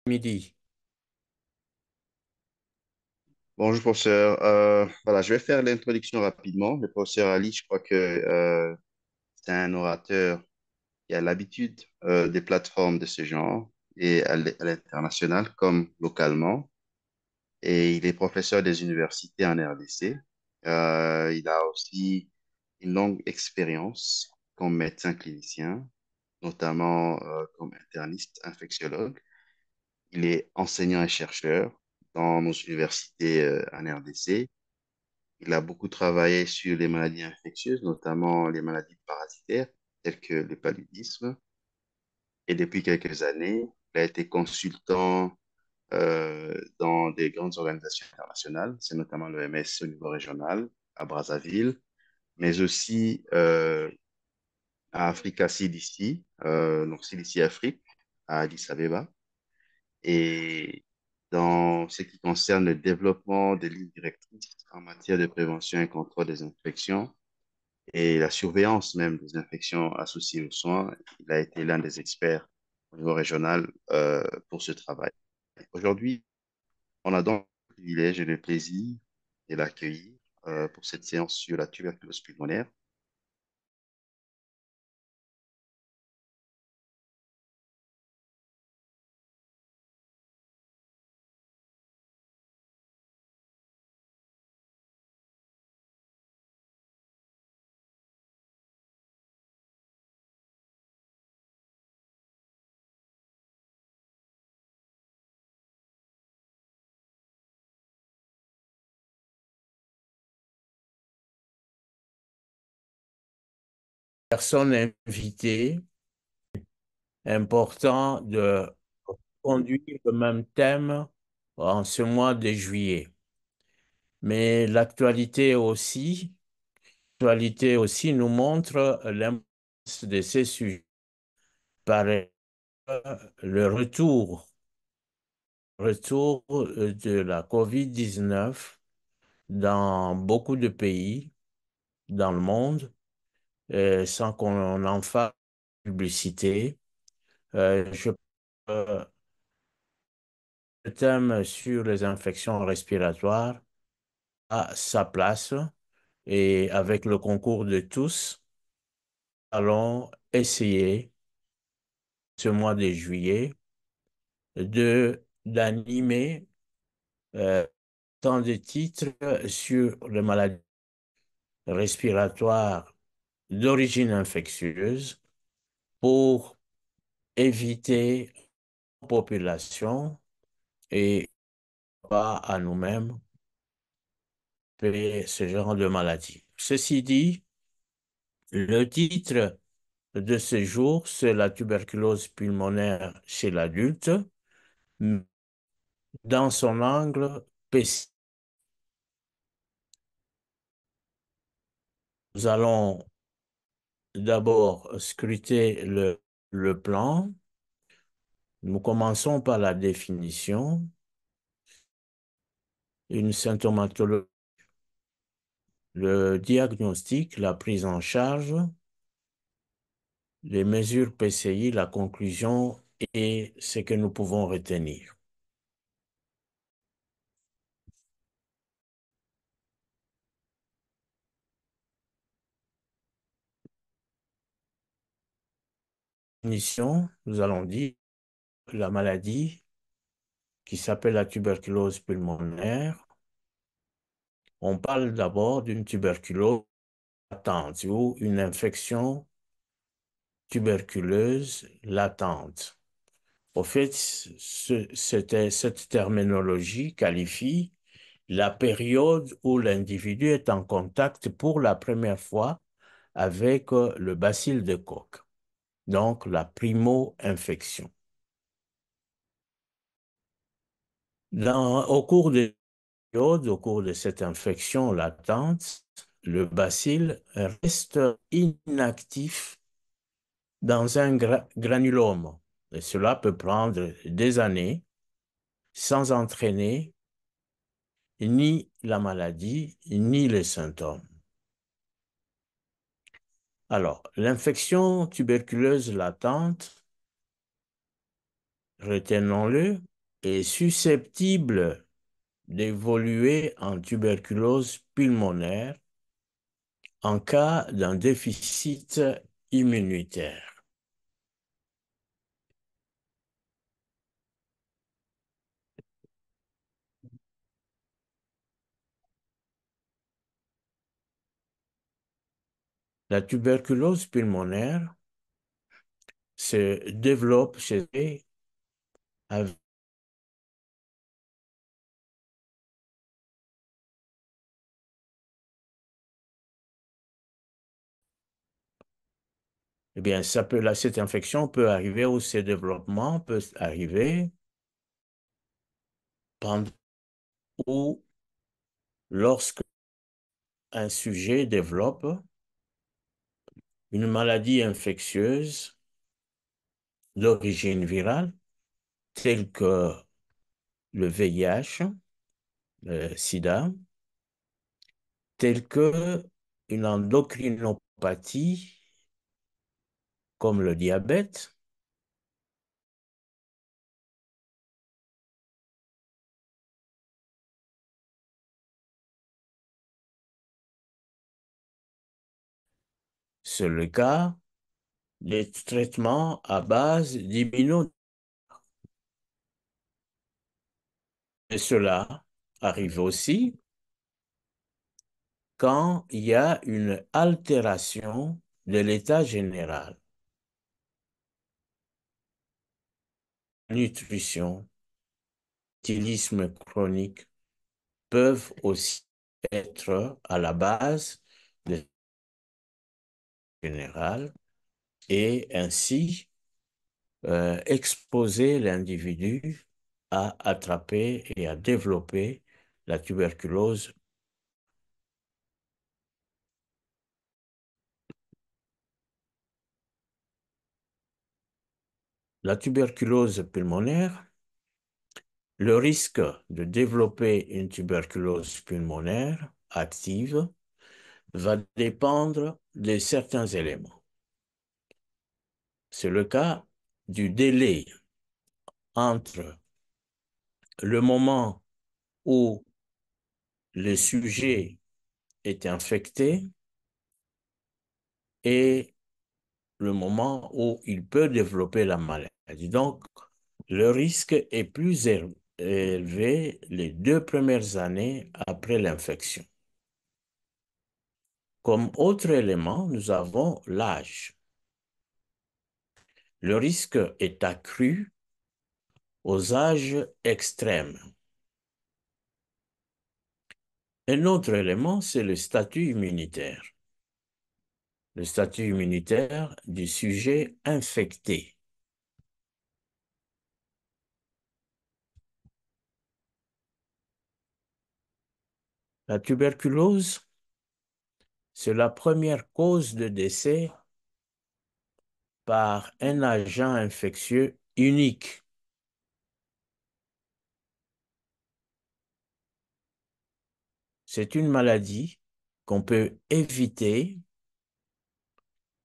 Midi. Bonjour professeur. Voilà, je vais faire l'introduction rapidement. Le professeur Ali, je crois que c'est un orateur qui a l'habitude des plateformes de ce genre et à l'international comme localement. Et il est professeur des universités en RDC. Il a aussi une longue expérience comme médecin clinicien, notamment comme interniste infectiologue. Il est enseignant et chercheur dans nos universités en RDC. Il a beaucoup travaillé sur les maladies infectieuses, notamment les maladies parasitaires, telles que le paludisme. Et depuis quelques années, il a été consultant dans des grandes organisations internationales, c'est notamment l'OMS au niveau régional, à Brazzaville, mais aussi à Africa CDC, donc CDC Afrique, à Addis Abeba. Et dans ce qui concerne le développement des lignes directrices en matière de prévention et contrôle des infections, et la surveillance même des infections associées aux soins. Il a été l'un des experts au niveau régional pour ce travail. Aujourd'hui, on a donc le privilège et le plaisir de l'accueillir pour cette séance sur la tuberculose pulmonaire. Personne invitée, important de conduire le même thème en ce mois de juillet. Mais l'actualité aussi nous montre l'importance de ces sujets. Par le retour de la COVID-19 dans beaucoup de pays dans le monde, sans qu'on en fasse publicité. Je Le thème sur les infections respiratoires a sa place et avec le concours de tous, allons essayer ce mois de juillet d'animer tant de titres sur les maladies respiratoires d'origine infectieuse pour éviter la population et pas à nous-mêmes ce genre de maladie. Ceci dit, le titre de ce jour, c'est la tuberculose pulmonaire chez l'adulte, dans son angle PC. Nous allons d'abord scruter le plan. Nous commençons par la définition, une symptomatologie, le diagnostic, la prise en charge, les mesures PCI, la conclusion et ce que nous pouvons retenir. Définition, nous allons dire la maladie qui s'appelle la tuberculose pulmonaire. On parle d'abord d'une tuberculose latente ou une infection tuberculeuse latente. Au fait, cette terminologie qualifie la période où l'individu est en contact pour la première fois avec le bacille de Koch, donc la primo-infection. Au cours de cette infection latente, le bacille reste inactif dans un granulome. Et cela peut prendre des années sans entraîner ni la maladie, ni les symptômes. Alors, l'infection tuberculeuse latente, retenons-le, est susceptible d'évoluer en tuberculose pulmonaire en cas d'un déficit immunitaire. La tuberculose pulmonaire se développe chez avec, eh bien, cette infection peut arriver ou ce développement peut arriver pendant ou lorsque un sujet développe une maladie infectieuse d'origine virale, telle que le VIH, le SIDA, telle que une endocrinopathie comme le diabète, c'est le cas des traitements à base d'immuno. Et cela arrive aussi quand il y a une altération de l'état général. Nutrition, stylisme chronique peuvent aussi être à la base de l'état général et ainsi exposer l'individu à attraper et à développer la tuberculose. La tuberculose pulmonaire, le risque de développer une tuberculose pulmonaire active va dépendre de certains éléments. C'est le cas du délai entre le moment où le sujet est infecté et le moment où il peut développer la maladie. Donc, le risque est plus élevé les 2 premières années après l'infection. Comme autre élément, nous avons l'âge. Le risque est accru aux âges extrêmes. Un autre élément, c'est le statut immunitaire. Le statut immunitaire du sujet infecté. La tuberculose, c'est la première cause de décès par un agent infectieux unique. C'est une maladie qu'on peut éviter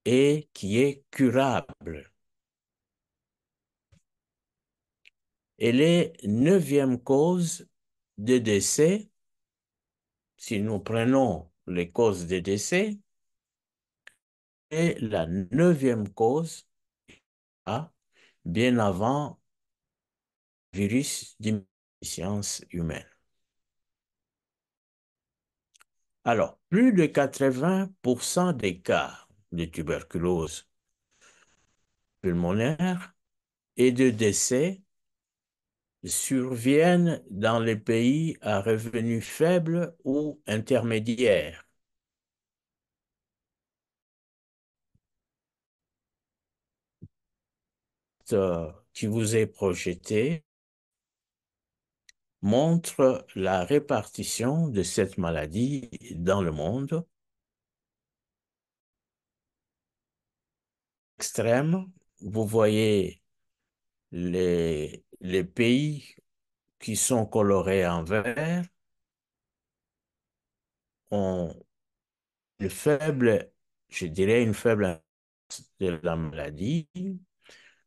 et qui est curable. Elle est 9e cause de décès. Si nous prenons les causes de décès, et la 9e cause, bien avant le virus d'immunodeficience humaine. Alors, plus de 80% des cas de tuberculose pulmonaire et de décès surviennent dans les pays à revenus faibles ou intermédiaires. Qui vous est projeté montre la répartition de cette maladie dans le monde. Extrême, vous voyez les pays qui sont colorés en vert ont une faible, je dirais une faible incidence de la maladie,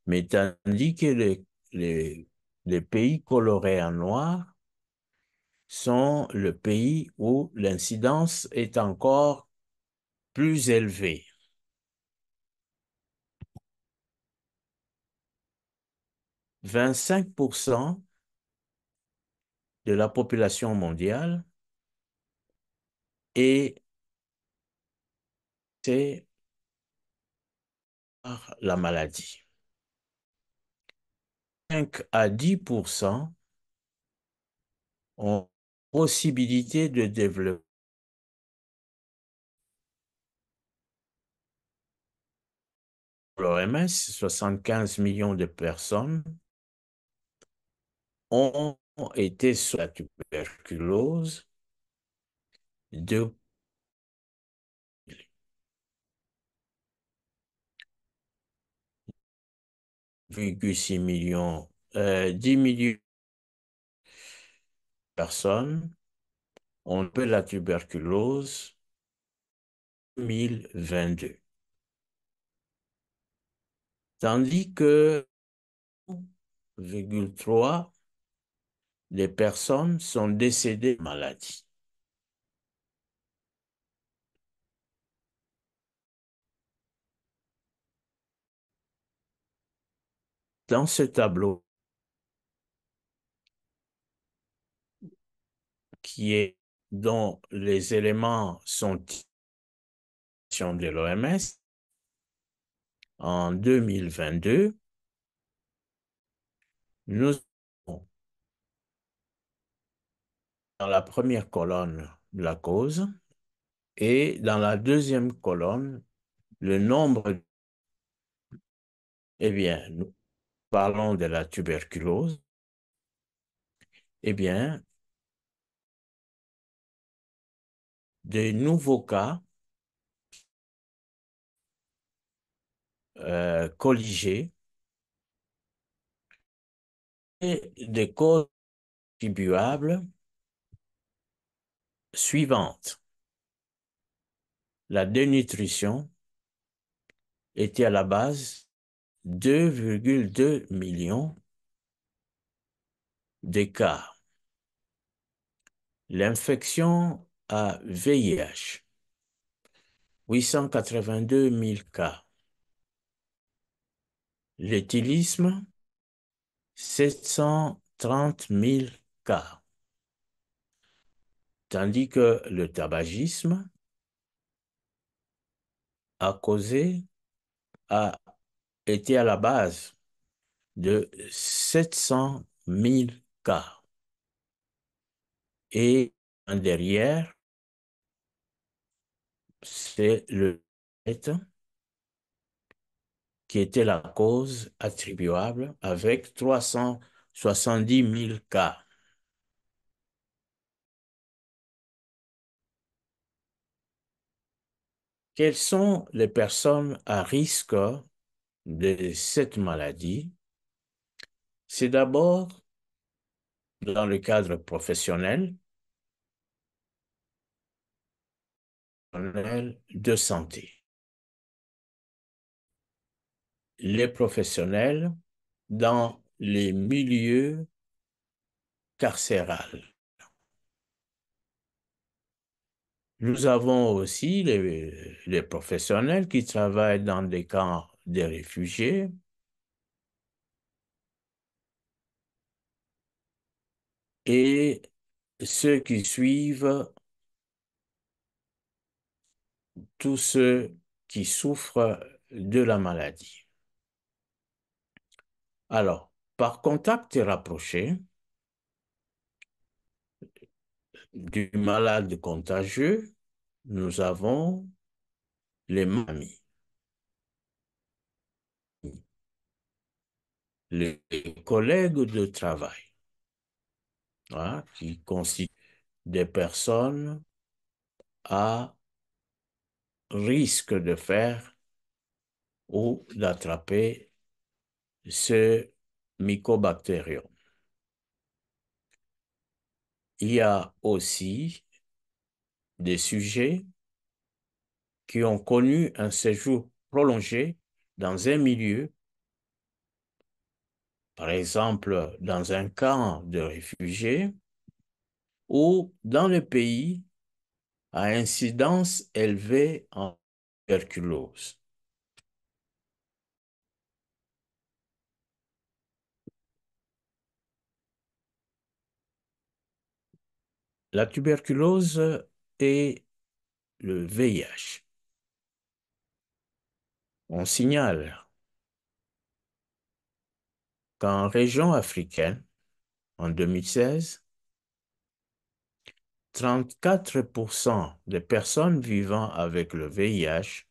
mais tandis que les les pays colorés en noir sont le pays où l'incidence est encore plus élevée. 25% de la population mondiale est par la maladie. 5 à 10% ont possibilité de développer. L'OMS, 75 millions de personnes ont été sous la tuberculose, 2,6 millions, 10 millions de personnes ont eu la tuberculose en 2022. Tandis que 0,3 des personnes sont décédées de maladie. Dans ce tableau, dont les éléments sont de l'OMS, en 2022, nous avons dans la première colonne la cause et dans la deuxième colonne le nombre. Eh bien, nous parlons de la tuberculose. Eh bien, de nouveaux cas colligés et des causes attribuables suivantes. La dénutrition était à la base 2,2 millions de cas. L'infection à VIH, 882 000 cas. L'éthylisme, 730 000 cas. Tandis que le tabagisme a été à la base de 700 000 cas. Et derrière, c'est le qui était la cause attribuable avec 370 000 cas. Quelles sont les personnes à risque de cette maladie? C'est d'abord dans le cadre professionnel de santé. Les professionnels dans les milieux carcérales. Nous avons aussi les professionnels qui travaillent dans des camps de réfugiés et ceux qui suivent tous ceux qui souffrent de la maladie. Alors, par contact rapproché du malade contagieux, nous avons les mamies, les collègues de travail, hein, qui constituent des personnes à risque de faire ou d'attraper ce mycobactérium. Il y a aussi des sujets qui ont connu un séjour prolongé dans un milieu par exemple dans un camp de réfugiés ou dans le pays à incidence élevée en tuberculose. La tuberculose et le VIH. On signale qu'en région africaine, en 2016, 34% des personnes vivant avec le VIH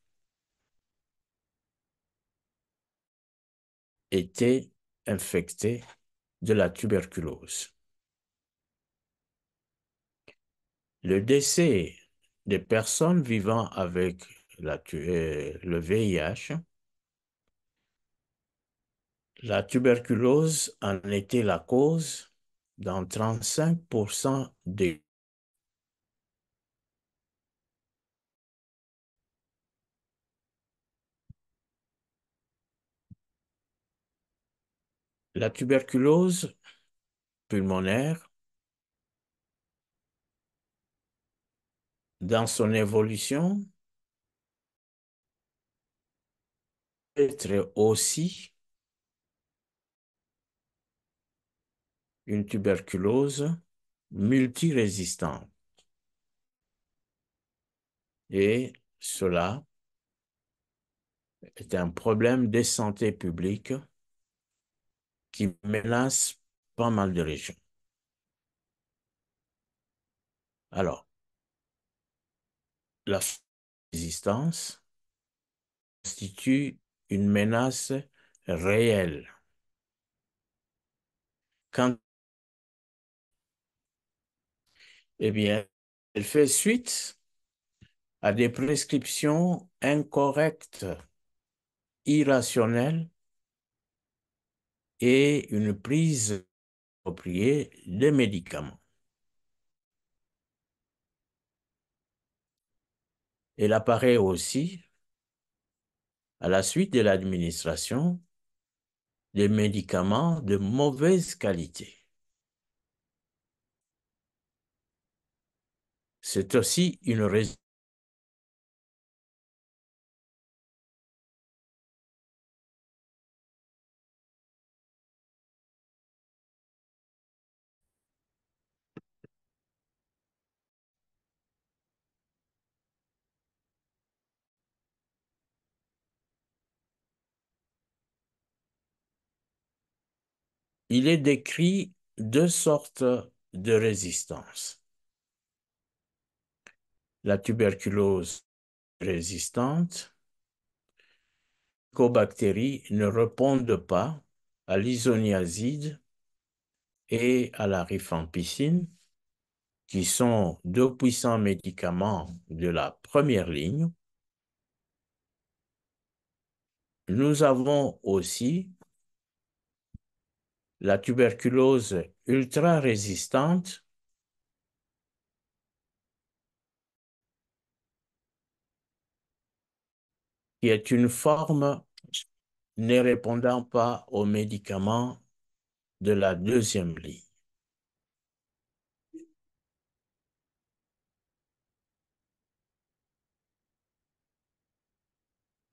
étaient infectées de la tuberculose. Le décès des personnes vivant avec le VIH, la tuberculose en était la cause dans 35% des... La tuberculose pulmonaire, dans son évolution, peut être aussi une tuberculose multirésistante. Et cela est un problème de santé publique qui menace pas mal de régions. Alors, la résistance constitue une menace réelle. Quand, eh bien, elle fait suite à des prescriptions incorrectes, irrationnelles et une prise appropriée des médicaments. Elle apparaît aussi à la suite de l'administration des médicaments de mauvaise qualité. C'est aussi une raison. Il est décrit deux sortes de résistance. La tuberculose résistante, les mycobactéries ne répondent pas à l'isoniazide et à la rifampicine, qui sont deux puissants médicaments de la première ligne. Nous avons aussi la tuberculose ultra-résistante, qui est une forme ne répondant pas aux médicaments de la deuxième ligne.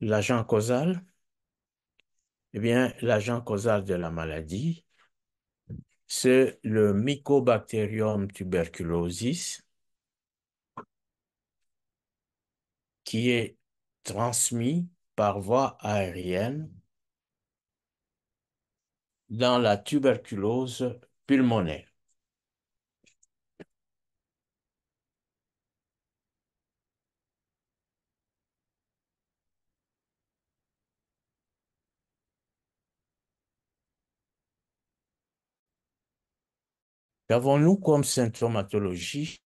L'agent causal, eh bien, l'agent causal de la maladie, c'est le Mycobacterium tuberculosis, qui est transmis par voie aérienne dans la tuberculose pulmonaire. Qu'avons-nous comme symptomatologie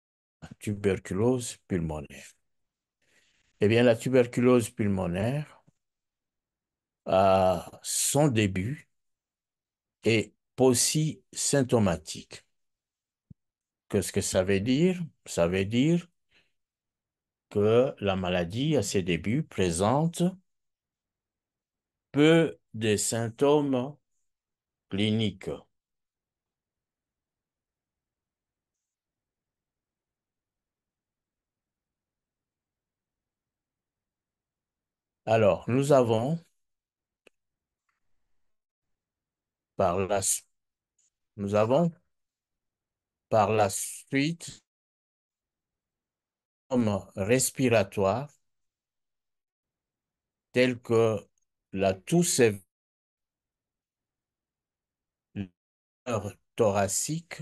de la tuberculose pulmonaire? Eh bien, la tuberculose pulmonaire, à son début, est symptomatique. Qu'est-ce que ça veut dire? Ça veut dire que la maladie, à ses débuts, présente peu de symptômes clinique. Alors, par la, nous avons par la suite comme respiratoire tels que la toux sévère thoracique,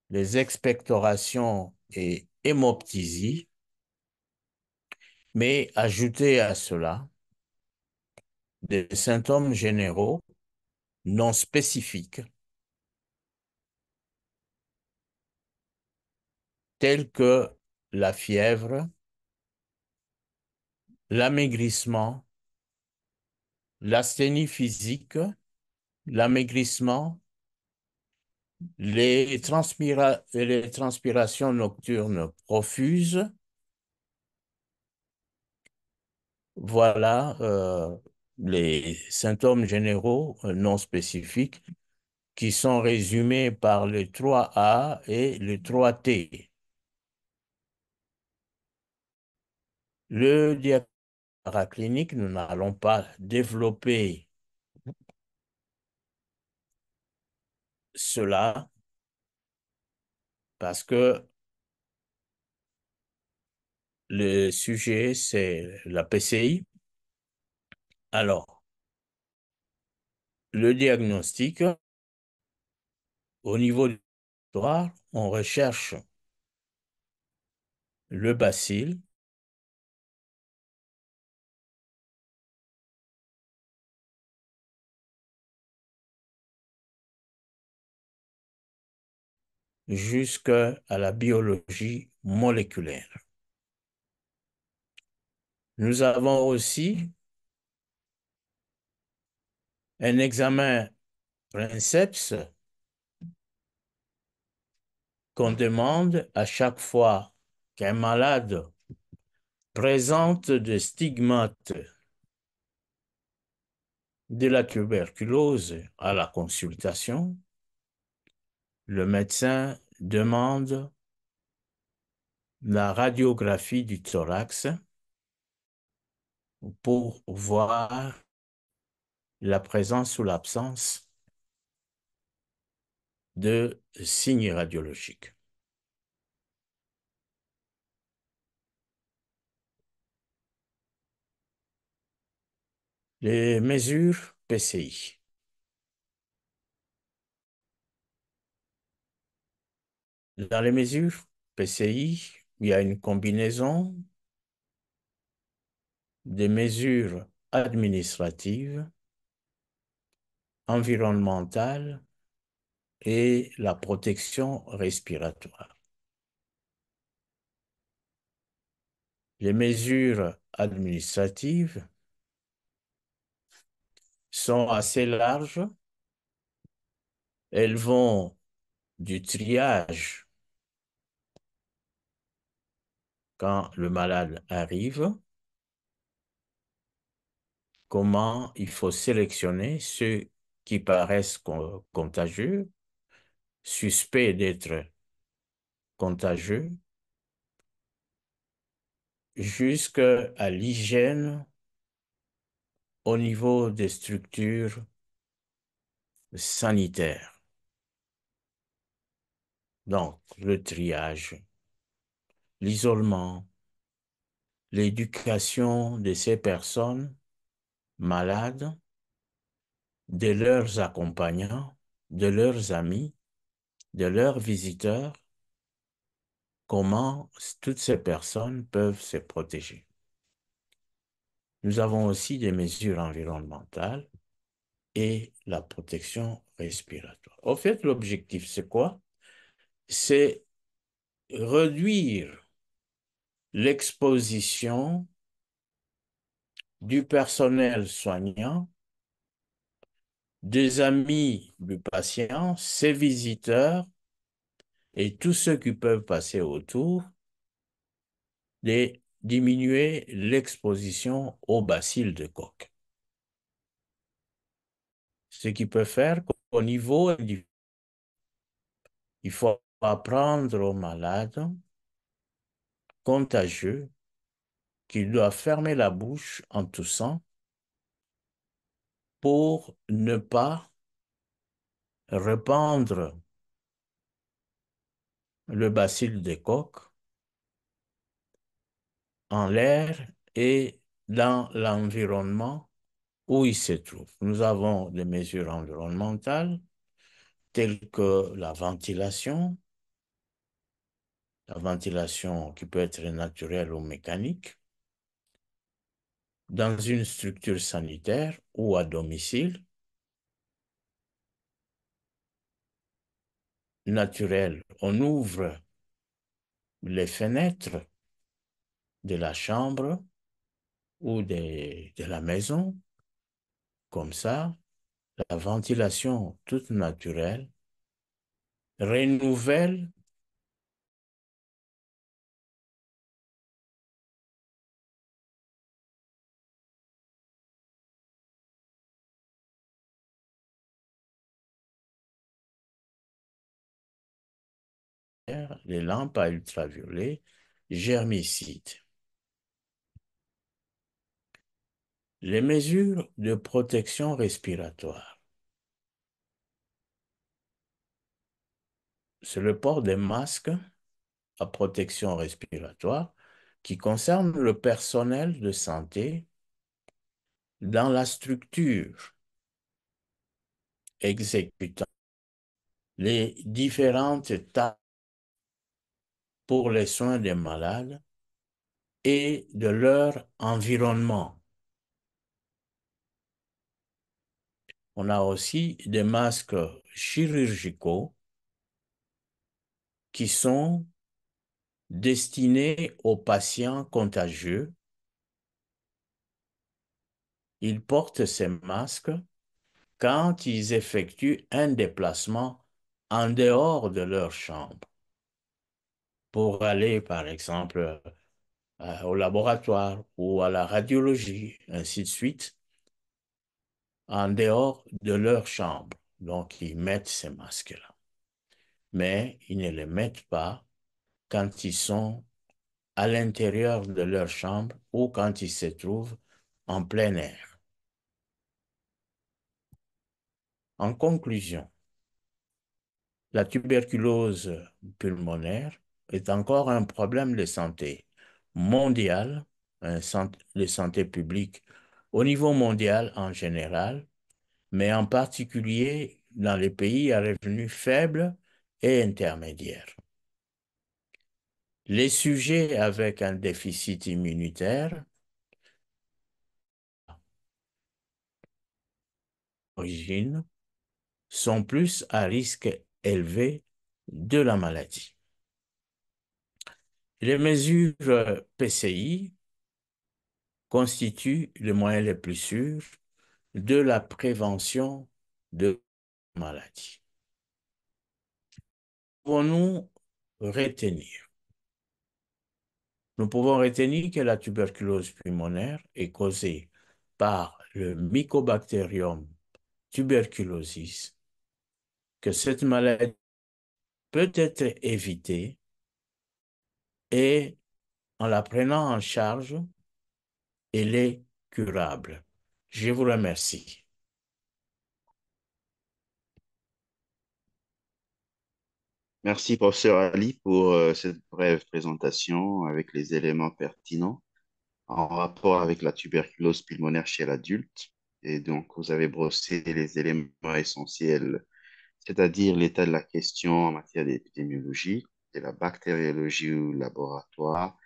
les expectorations et hémoptysie, mais ajouter à cela des symptômes généraux non spécifiques tels que la fièvre, l'amaigrissement, l'asthénie physique, l'amaigrissement, les transpirations nocturnes profuses. Voilà les symptômes généraux non spécifiques qui sont résumés par le 3A et le 3T. Le diagnostic paraclinique, nous n'allons pas développer cela parce que le sujet, c'est la PCI. Alors, le diagnostic, au niveau du laboratoire, on recherche le bacille, jusqu'à la biologie moléculaire. Nous avons aussi un examen princeps qu'on demande à chaque fois qu'un malade présente des stigmates de la tuberculose à la consultation. Le médecin demande la radiographie du thorax pour voir la présence ou l'absence de signes radiologiques. Les mesures PCI. Dans les mesures PCI, il y a une combinaison des mesures administratives, environnementales et la protection respiratoire. Les mesures administratives sont assez larges. Elles vont du triage quand le malade arrive, comment il faut sélectionner ceux qui paraissent contagieux, suspects d'être contagieux, jusqu'à l'hygiène au niveau des structures sanitaires. Donc, le triage, l'isolement, l'éducation de ces personnes malades, de leurs accompagnants, de leurs amis, de leurs visiteurs, comment toutes ces personnes peuvent se protéger. Nous avons aussi des mesures environnementales et la protection respiratoire. Au fait, l'objectif, c'est quoi? C'est réduire l'exposition du personnel soignant, des amis du patient, ses visiteurs et tous ceux qui peuvent passer autour, de diminuer l'exposition au bacille de Koch. Ce qui peut faire qu'au niveau individuel, il faut apprendre aux malades contagieux qu'ils doivent fermer la bouche en toussant pour ne pas répandre le bacille de Koch en l'air et dans l'environnement où il se trouve. Nous avons des mesures environnementales telles que la ventilation qui peut être naturelle ou mécanique, dans une structure sanitaire ou à domicile, naturelle. On ouvre les fenêtres de la chambre ou de la maison, comme ça, la ventilation toute naturelle renouvelle les lampes à ultraviolets germicides. Les mesures de protection respiratoire. C'est le port des masques à protection respiratoire qui concerne le personnel de santé dans la structure exécutant les différentes tâches pour les soins des malades et de leur environnement. On a aussi des masques chirurgicaux qui sont destinés aux patients contagieux. Ils portent ces masques quand ils effectuent un déplacement en dehors de leur chambre pour aller, par exemple, au laboratoire ou à la radiologie, ainsi de suite, en dehors de leur chambre. Donc, ils mettent ces masques-là. Mais ils ne les mettent pas quand ils sont à l'intérieur de leur chambre ou quand ils se trouvent en plein air. En conclusion, la tuberculose pulmonaire est encore un problème de santé mondial, de santé publique au niveau mondial en général, mais en particulier dans les pays à revenus faibles et intermédiaires. Les sujets avec un déficit immunitaire, origine, sont plus à risque élevé de la maladie. Les mesures PCI constituent le moyen le plus sûr de la prévention de la maladie. Pouvons-nous retenir? Nous pouvons retenir que la tuberculose pulmonaire est causée par le Mycobacterium tuberculosis, que cette maladie peut être évitée et en la prenant en charge, elle est curable. Je vous remercie. Merci, professeur Ali, pour cette brève présentation avec les éléments pertinents en rapport avec la tuberculose pulmonaire chez l'adulte. Et donc, vous avez brossé les éléments essentiels, c'est-à-dire l'état de la question en matière d'épidémiologie, de la bactériologie au laboratoire.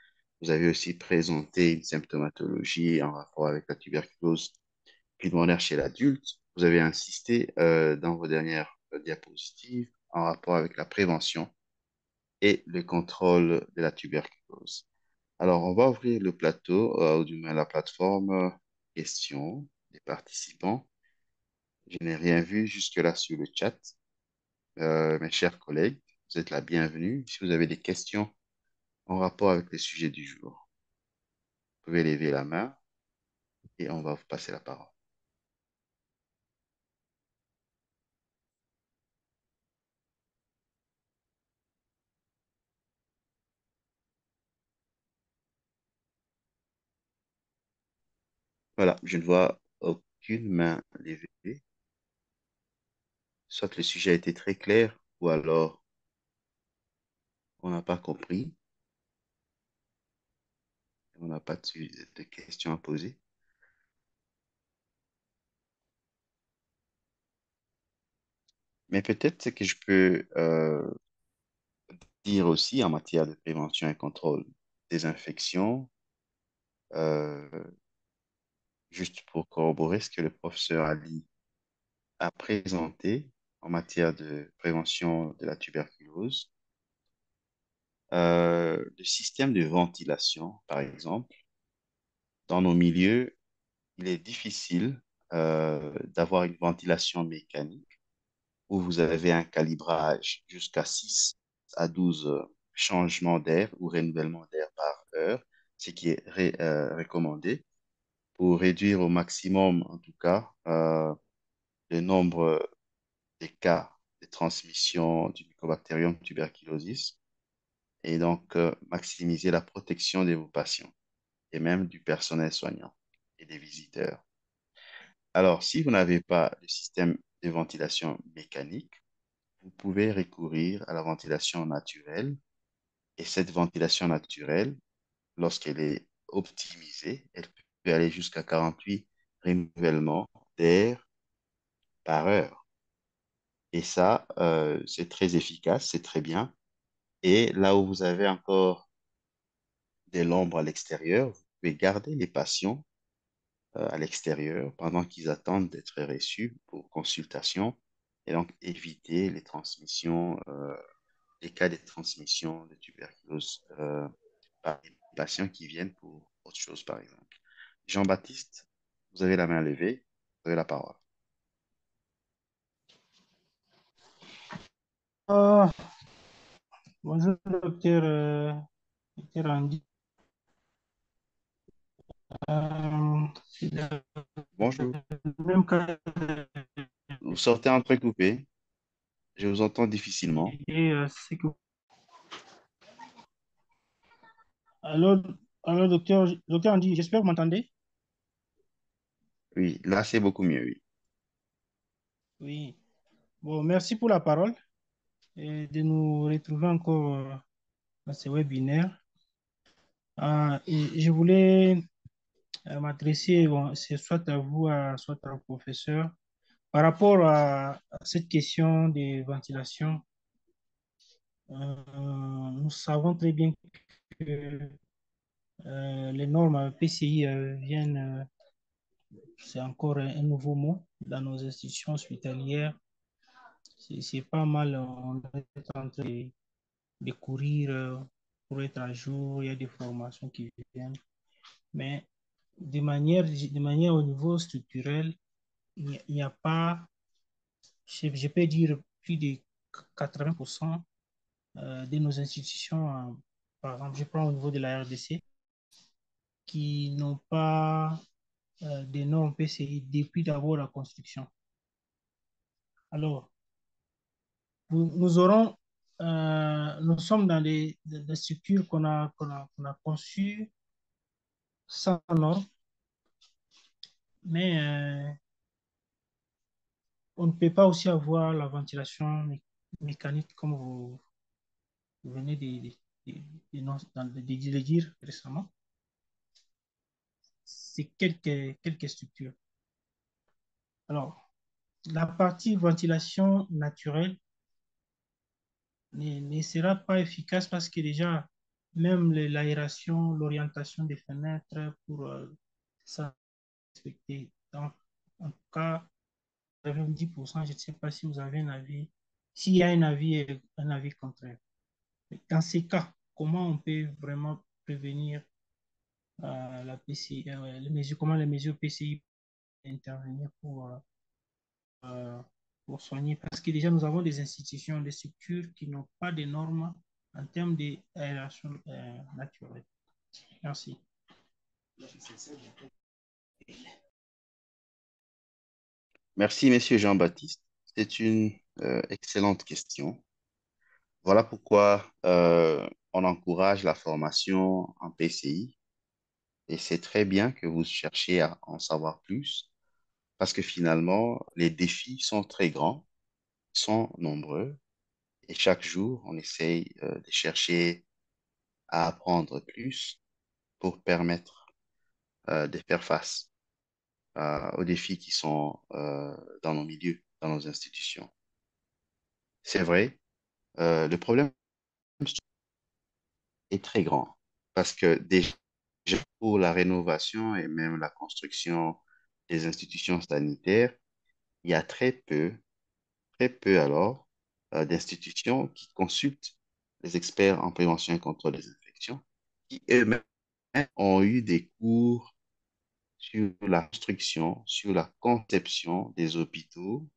Vous avez aussi présenté une symptomatologie en rapport avec la tuberculose pulmonaire chez l'adulte. Vous avez insisté dans vos dernières diapositives en rapport avec la prévention et le contrôle de la tuberculose. Alors, on va ouvrir le plateau, ou du moins la plateforme questions des participants. Je n'ai rien vu jusque-là sur le chat. Mes chers collègues, vous êtes la bienvenue. Si vous avez des questions en rapport avec le sujet du jour, vous pouvez lever la main et on va vous passer la parole. Voilà, je ne vois aucune main levée. Soit le sujet a été très clair, ou alors on n'a pas compris, on n'a pas de questions à poser. Mais peut-être ce que je peux dire aussi en matière de prévention et contrôle des infections, euh, juste pour corroborer ce que le professeur Ali a présenté en matière de prévention de la tuberculose. Le système de ventilation, par exemple, dans nos milieux, il est difficile d'avoir une ventilation mécanique où vous avez un calibrage jusqu'à 6 à 12 changements d'air ou renouvellement d'air par heure, ce qui est recommandé pour réduire au maximum, en tout cas, le nombre des cas de transmission du Mycobacterium tuberculosis et donc maximiser la protection de vos patients et même du personnel soignant et des visiteurs. Alors, si vous n'avez pas de système de ventilation mécanique, vous pouvez recourir à la ventilation naturelle. Et cette ventilation naturelle, lorsqu'elle est optimisée, elle peut aller jusqu'à 48 renouvellements d'air par heure. Et ça, c'est très efficace, c'est très bien. Et là où vous avez encore de l'ombre à l'extérieur, vous pouvez garder les patients à l'extérieur pendant qu'ils attendent d'être reçus pour consultation et donc éviter les transmissions, les cas de transmission de tuberculose par les patients qui viennent pour autre chose, par exemple. Jean-Baptiste, vous avez la main levée, vous avez la parole. Ah, bonjour, docteur, docteur Andy. C'est le Bonjour. même cas. Vous sortez entrecoupé, je vous entends difficilement. Et, alors, alors, docteur Andy, j'espère que vous m'entendez. Oui, là c'est beaucoup mieux, oui. Oui. Bon, merci pour la parole et de nous retrouver encore dans ce webinaire. Et je voulais m'adresser, bon, c'est soit à vous, soit au professeur, par rapport à cette question de ventilation. Nous savons très bien que les normes PCI viennent, c'est encore un nouveau mot dans nos institutions hospitalières. C'est pas mal, on est en train de courir pour être à jour, il y a des formations qui viennent, mais de manière au niveau structurel, il n'y a pas, je peux dire, plus de 80% de nos institutions, par exemple, je prends au niveau de la RDC, qui n'ont pas des normes PCI depuis d'abord la construction. Alors, nous aurons, nous sommes dans des structures qu'on a conçues sans normes, mais on ne peut pas aussi avoir la ventilation mécanique comme vous venez de le dire récemment. C'est quelques structures. Alors, la partie ventilation naturelle ne sera pas efficace parce que déjà, même l'aération, l'orientation des fenêtres pour ça respecter. Donc, en tout cas, 90%, je ne sais pas si vous avez un avis, s'il y a un avis contraire. Dans ces cas, comment on peut vraiment prévenir la PCI, les mesures, comment les mesures PCI intervenir euh, pour soigner? Parce que déjà, nous avons des institutions, des structures qui n'ont pas de normes en termes d'aération naturelle. Merci. Merci, Monsieur Jean-Baptiste. C'est une excellente question. Voilà pourquoi on encourage la formation en PCI Et c'est très bien que vous cherchiez à en savoir plus parce que finalement, les défis sont très grands, sont nombreux et chaque jour, on essaye de chercher à apprendre plus pour permettre de faire face aux défis qui sont dans nos milieux, dans nos institutions. C'est vrai, le problème est très grand parce que déjà pour la rénovation et même la construction des institutions sanitaires, il y a très peu alors, d'institutions qui consultent les experts en prévention et contrôle des infections, qui eux-mêmes ont eu des cours sur la construction, sur la conception des hôpitaux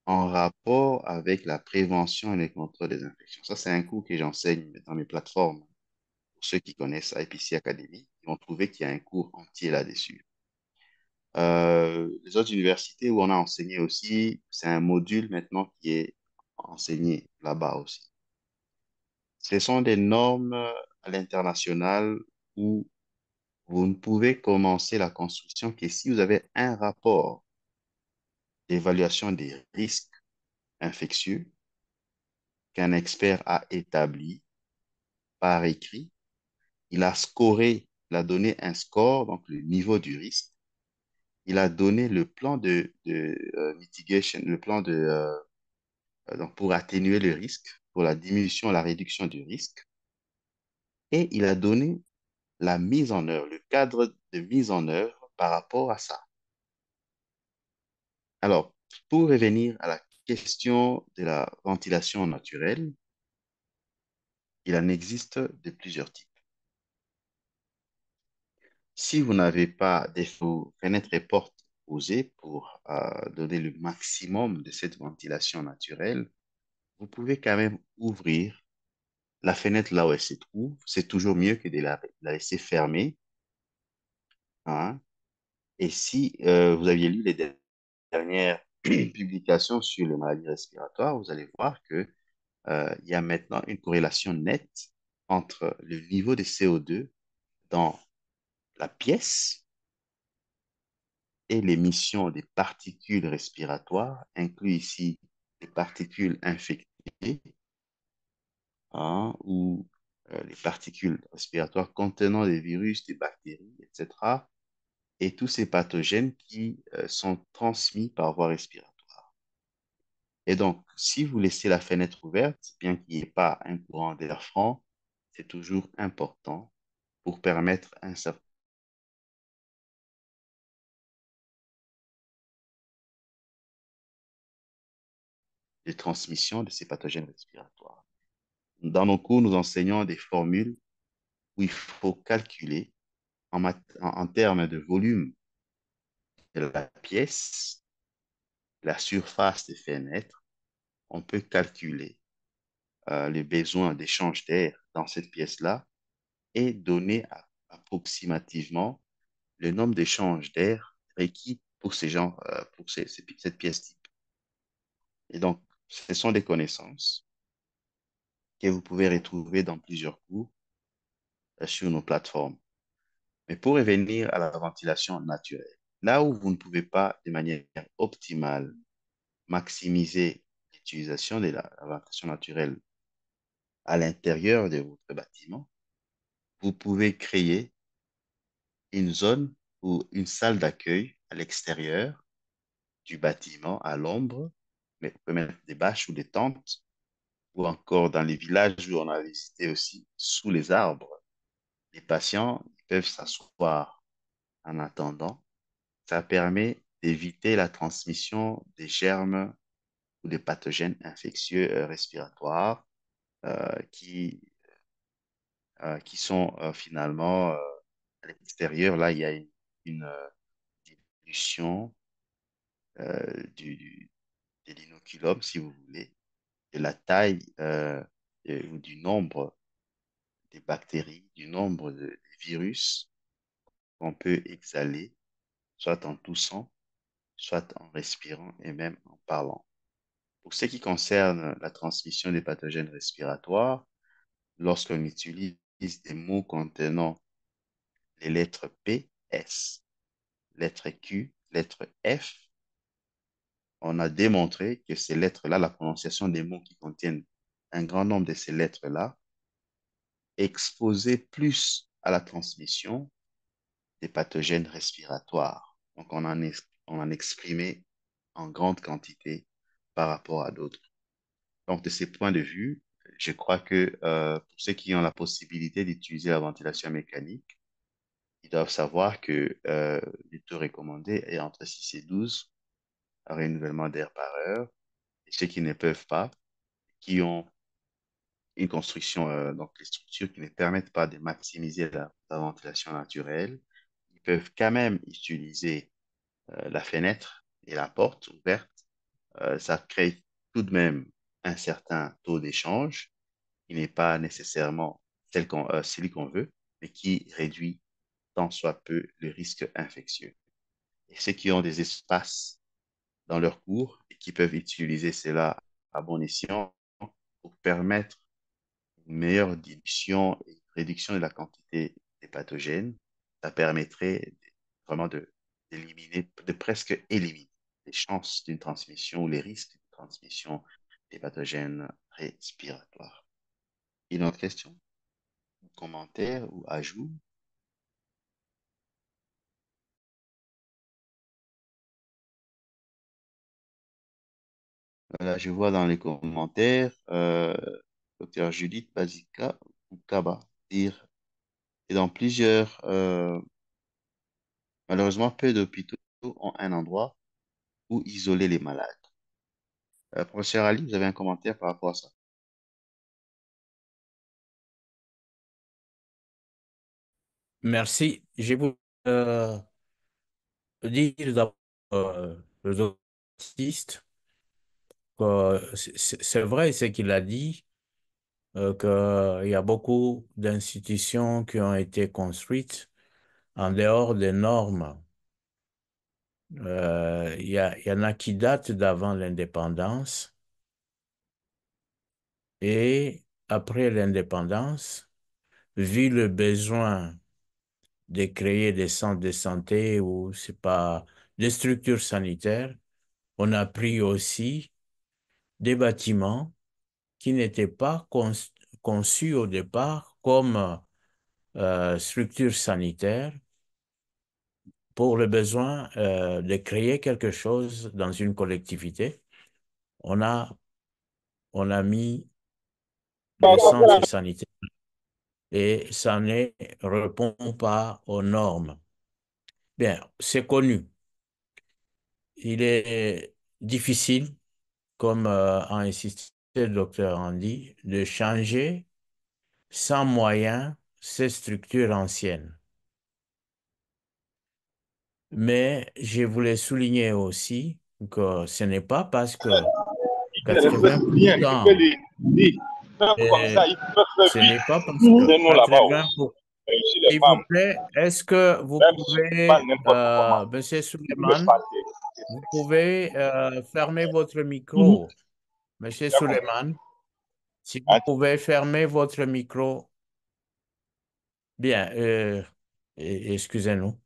en rapport avec la prévention et le contrôle des infections. Ça, c'est un cours que j'enseigne dans mes plateformes. Pour ceux qui connaissent IPC Academy, ils vont trouver qu'il y a un cours entier là-dessus. Les autres universités où on a enseigné aussi, c'est un module maintenant qui est enseigné là-bas aussi. Ce sont des normes à l'international où vous ne pouvez commencer la construction que si vous avez un rapport d'évaluation des risques infectieux qu'un expert a établi par écrit. Il a scoré, il a donné un score, donc le niveau du risque. Il a donné le plan de mitigation, le plan donc pour atténuer le risque, pour la diminution, la réduction du risque. Et il a donné la mise en œuvre, le cadre de mise en œuvre par rapport à ça. Alors, pour revenir à la question de la ventilation naturelle, il en existe de plusieurs types. Si vous n'avez pas des fenêtres et portes posées pour donner le maximum de cette ventilation naturelle, vous pouvez quand même ouvrir la fenêtre là où elle se trouve. C'est toujours mieux que de la laisser fermée, hein. Et si vous aviez lu les dernières publications sur les maladies respiratoires, vous allez voir que il y a maintenant une corrélation nette entre le niveau de CO2 dans la pièce et l'émission des particules respiratoires, inclus ici les particules infectées, hein, ou les particules respiratoires contenant des virus, des bactéries, etc., et tous ces pathogènes qui sont transmis par voie respiratoire. Et donc, si vous laissez la fenêtre ouverte, bien qu'il n'y ait pas un courant d'air franc, c'est toujours important pour permettre un certain de transmission de ces pathogènes respiratoires. Dans nos cours, nous enseignons des formules où il faut calculer en termes de volume de la pièce, la surface des fenêtres. On peut calculer les besoins d'échange d'air dans cette pièce-là et donner approximativement le nombre d'échanges d'air requis pour pour cette pièce type. Et donc, ce sont des connaissances que vous pouvez retrouver dans plusieurs cours sur nos plateformes. Mais pour revenir à la ventilation naturelle, là où vous ne pouvez pas de manière optimale maximiser l'utilisation de la ventilation naturelle à l'intérieur de votre bâtiment, vous pouvez créer une zone ou une salle d'accueil à l'extérieur du bâtiment, à l'ombre, mais vous pouvez mettre des bâches ou des tentes, ou encore dans les villages où on a visité aussi, sous les arbres. Les patients peuvent s'asseoir en attendant. Ça permet d'éviter la transmission des germes ou des pathogènes infectieux respiratoires qui qui sont finalement à l'extérieur. Là, il y a une diminution de l'inoculum, si vous voulez, de la taille ou du nombre des bactéries, du nombre de virus qu'on peut exhaler, soit en toussant, soit en respirant et même en parlant. Pour ce qui concerne la transmission des pathogènes respiratoires, lorsqu'on utilise des mots contenant les lettres P, S, lettre Q, lettre F. On a démontré que ces lettres-là, la prononciation des mots qui contiennent un grand nombre de ces lettres-là, exposaient plus à la transmission des pathogènes respiratoires. Donc, on en exprimait en grande quantité par rapport à d'autres. Donc, de ces points de vue, je crois que pour ceux qui ont la possibilité d'utiliser la ventilation mécanique, ils doivent savoir que le taux recommandé est entre 6 et 12 renouvellements d'air par heure. Et ceux qui ne peuvent pas, qui ont une construction, donc les structures qui ne permettent pas de maximiser la ventilation naturelle, ils peuvent quand même utiliser la fenêtre et la porte ouverte. Ça crée tout de même un certain taux d'échange qui n'est pas nécessairement celui qu'on veut, mais qui réduit tant soit peu le risque infectieux. Et ceux qui ont des espaces dans leur cours et qui peuvent utiliser cela à bon escient pour permettre une meilleure dilution et réduction de la quantité des pathogènes, ça permettrait vraiment d'éliminer, de presque éliminer les chances d'une transmission ou les risques de transmission des pathogènes respiratoires. Une autre question, commentaire ou ajout? Voilà, je vois dans les commentaires, docteur Judith Bazika ou Kaba dire, et dans plusieurs, malheureusement, peu d'hôpitaux ont un endroit où isoler les malades. Professeur Ali, vous avez un commentaire par rapport à ça? Merci. Je vous dire d'abord le dentiste que c'est vrai ce qu'il a dit, qu'il y a beaucoup d'institutions qui ont été construites en dehors des normes. Il y en a qui datent d'avant l'indépendance et après l'indépendance, vu le besoin de créer des centres de santé ou c'est pas des structures sanitaires, on a pris aussi des bâtiments qui n'étaient pas conçus au départ comme structures sanitaires pour le besoin de créer quelque chose dans une collectivité. On a, on a mis des centres sanitaires et ça ne répond pas aux normes. Bien, c'est connu. Il est difficile, comme a insisté le docteur Andy, de changer sans moyens ces structures anciennes. Mais je voulais souligner aussi que ce n'est pas parce que Il ne reste rien. Je peux 80%, dire, comme ça, et ils peuvent faire ce n'est vivre. pas parce que C'est nous là-bas aussi. 80%, Chez les s'il vous femmes, plaît, est-ce que vous même si tu parles pouvez, n'importe comment, Monsieur tu me laisses Suleiman, parler. vous pouvez fermer votre micro. Monsieur D'accord. Suleiman, si vous Hein? pouvez fermer votre micro. Bien, excusez-nous.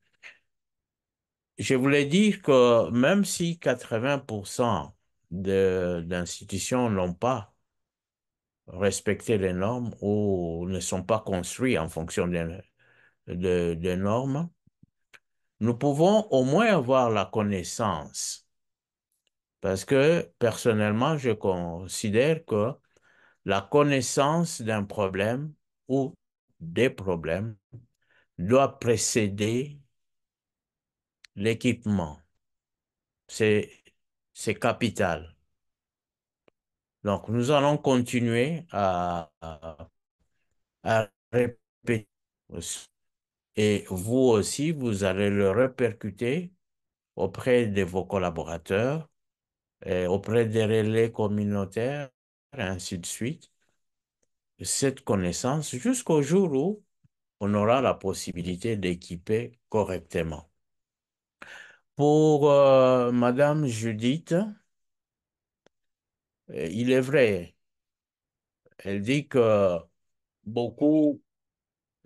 Je voulais dire que même si 80% d'institutions n'ont pas respecté les normes ou ne sont pas construits en fonction des normes, nous pouvons au moins avoir la connaissance. Parce que personnellement, je considère que la connaissance d'un problème ou des problèmes doit précéder l'équipement. C'est, c'est capital. Donc, nous allons continuer à répéter. Et vous aussi, vous allez le répercuter auprès de vos collaborateurs, et auprès des relais communautaires, et ainsi de suite. Cette connaissance jusqu'au jour où on aura la possibilité d'équiper correctement. Pour Madame Judith, il est vrai, elle dit que beaucoup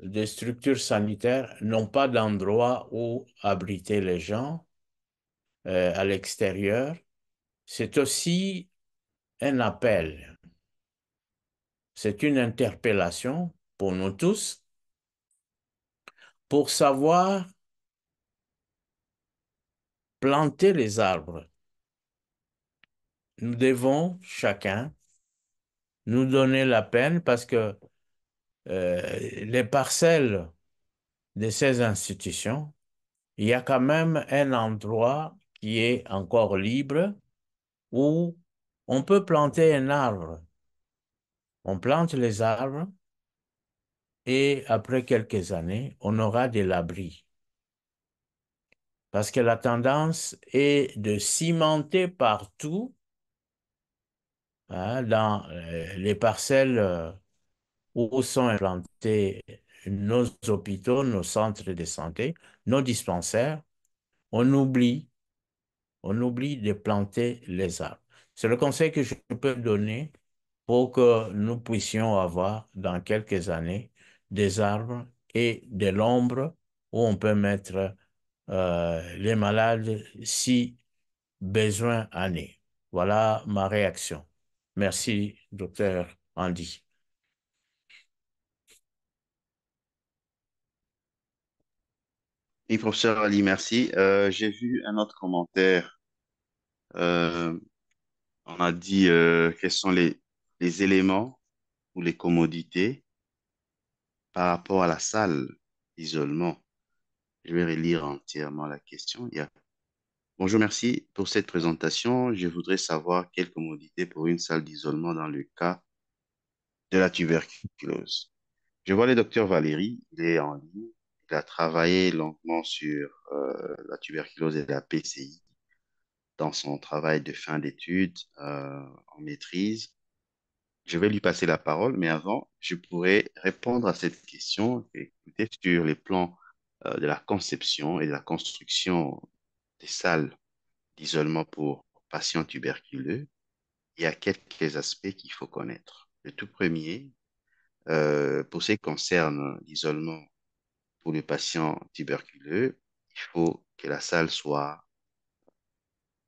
des structures sanitaires n'ont pas d'endroit où abriter les gens à l'extérieur, c'est aussi un appel, c'est une interpellation pour nous tous pour savoir planter les arbres. Nous devons chacun nous donner la peine parce que les parcelles de ces institutions, il y a quand même un endroit qui est encore libre où on peut planter un arbre. On plante les arbres et après quelques années, on aura de l'abri. Parce que la tendance est de cimenter partout, hein, dans les parcelles où sont implantés nos hôpitaux, nos centres de santé, nos dispensaires. On oublie, on oublie de planter les arbres. C'est le conseil que je peux donner pour que nous puissions avoir dans quelques années des arbres et de l'ombre où on peut mettre les malades si besoin en est. Voilà ma réaction. Merci, docteur Andy. Oui, professeur Ali, merci. J'ai vu un autre commentaire. Euh, on a dit quels sont les éléments ou les commodités par rapport à la salle d'isolement. Je vais relire entièrement la question. Bonjour, merci pour cette présentation. Je voudrais savoir quelles commodités pour une salle d'isolement dans le cas de la tuberculose. Je vois le docteur Valérie, il est en ligne. Il a travaillé longuement sur la tuberculose et la PCI dans son travail de fin d'études en maîtrise. Je vais lui passer la parole, mais avant, je pourrais répondre à cette question. Écoutez, sur les plans de la conception et de la construction des salles d'isolement pour patients tuberculeux, il y a quelques aspects qu'il faut connaître. Le tout premier, pour ce qui concerne l'isolement pour les patients tuberculeux, il faut que la salle soit,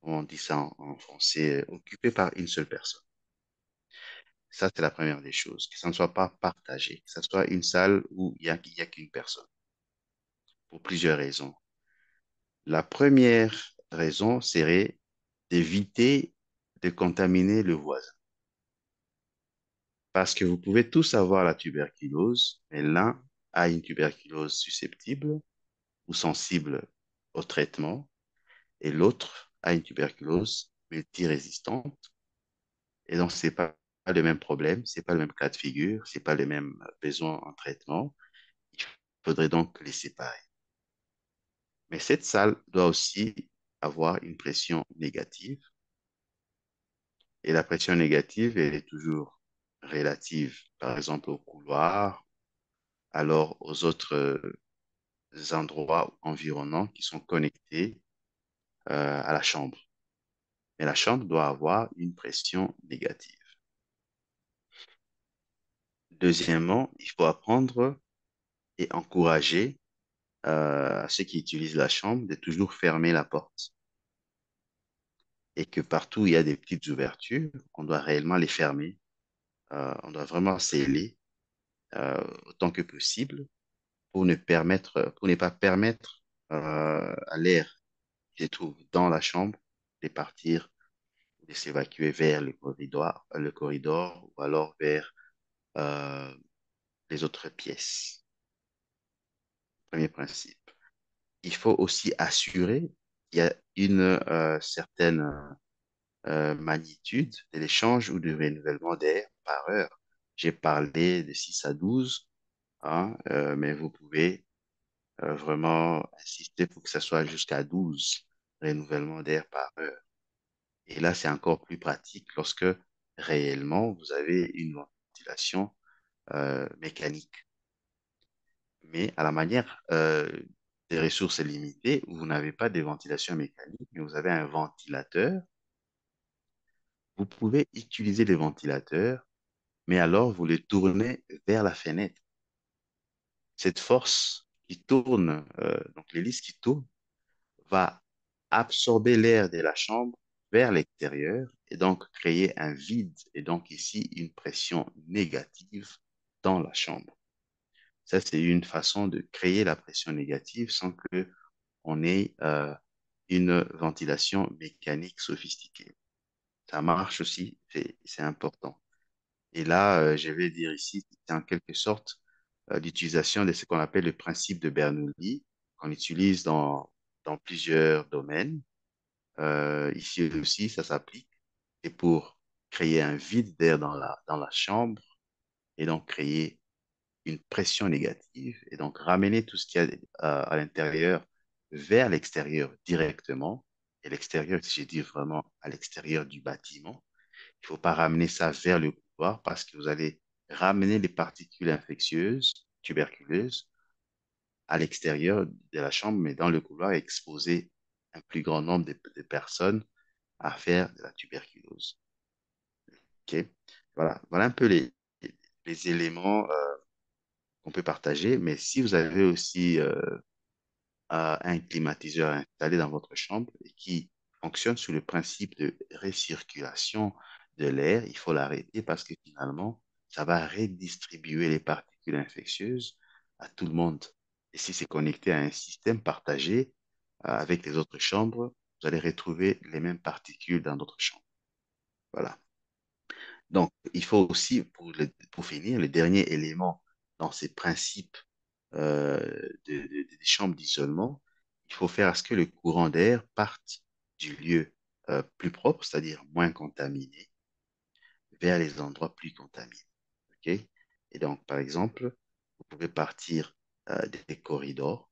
on dit ça en français, occupée par une seule personne. Ça, c'est la première des choses, que ça ne soit pas partagé, que ça soit une salle où il y a qu'une personne, pour plusieurs raisons. La première raison serait d'éviter de contaminer le voisin. Parce que vous pouvez tous avoir la tuberculose, mais l'un a une tuberculose susceptible ou sensible au traitement, et l'autre a une tuberculose multirésistante. Et donc, c'est pas le même problème, c'est pas le même cas de figure, c'est pas le même besoin en traitement. Il faudrait donc les séparer. Mais cette salle doit aussi avoir une pression négative. Et la pression négative, elle est toujours relative, par exemple au couloir, alors aux autres endroits environnants qui sont connectés à la chambre. Mais la chambre doit avoir une pression négative. Deuxièmement, il faut apprendre et encourager ceux qui utilisent la chambre de toujours fermer la porte. Et que partout où il y a des petites ouvertures, on doit réellement les fermer. On doit vraiment sceller autant que possible pour ne pas permettre à l'air qui se trouve dans la chambre de partir, de s'évacuer vers le corridor ou alors vers euh, les autres pièces. Premier principe. Il faut aussi assurer qu'il y a une certaine magnitude de l'échange ou du renouvellement d'air par heure. J'ai parlé de 6 à 12, hein, mais vous pouvez vraiment insister pour que ça soit jusqu'à 12 renouvellements d'air par heure. Et là, c'est encore plus pratique lorsque réellement vous avez une ventilation mécanique. Mais à la manière des ressources limitées, où vous n'avez pas de ventilation mécanique, mais vous avez un ventilateur, vous pouvez utiliser les ventilateurs, mais alors vous les tournez vers la fenêtre. Cette force qui tourne, donc l'hélice qui tourne, va absorber l'air de la chambre vers l'extérieur et donc créer un vide et donc ici une pression négative dans la chambre. Ça, c'est une façon de créer la pression négative sans que on ait une ventilation mécanique sophistiquée. Ça marche aussi, c'est important. Et là, je vais dire ici, c'est en quelque sorte l'utilisation de ce qu'on appelle le principe de Bernoulli, qu'on utilise dans plusieurs domaines. Ici aussi, ça s'applique. C'est pour créer un vide d'air dans la chambre et donc créer une pression négative et donc ramener tout ce qu'il y a à l'intérieur vers l'extérieur directement. Et l'extérieur, si je dis vraiment à l'extérieur du bâtiment, il ne faut pas ramener ça vers le couloir parce que vous allez ramener les particules infectieuses, tuberculeuses, à l'extérieur de la chambre, mais dans le couloir, et exposer un plus grand nombre de personnes à faire de la tuberculose. OK? Voilà, voilà un peu les éléments qu'on peut partager, mais si vous avez aussi un climatiseur installé dans votre chambre et qui fonctionne sous le principe de récirculation de l'air, il faut l'arrêter parce que finalement, ça va redistribuer les particules infectieuses à tout le monde. Et si c'est connecté à un système partagé avec les autres chambres, vous allez retrouver les mêmes particules dans d'autres chambres. Voilà. Donc, il faut aussi, pour finir, le dernier élément dans ces principes euh, des chambres d'isolement, il faut faire à ce que le courant d'air parte du lieu plus propre, c'est-à-dire moins contaminé, vers les endroits plus contaminés. OK? Et donc, par exemple, vous pouvez partir des corridors,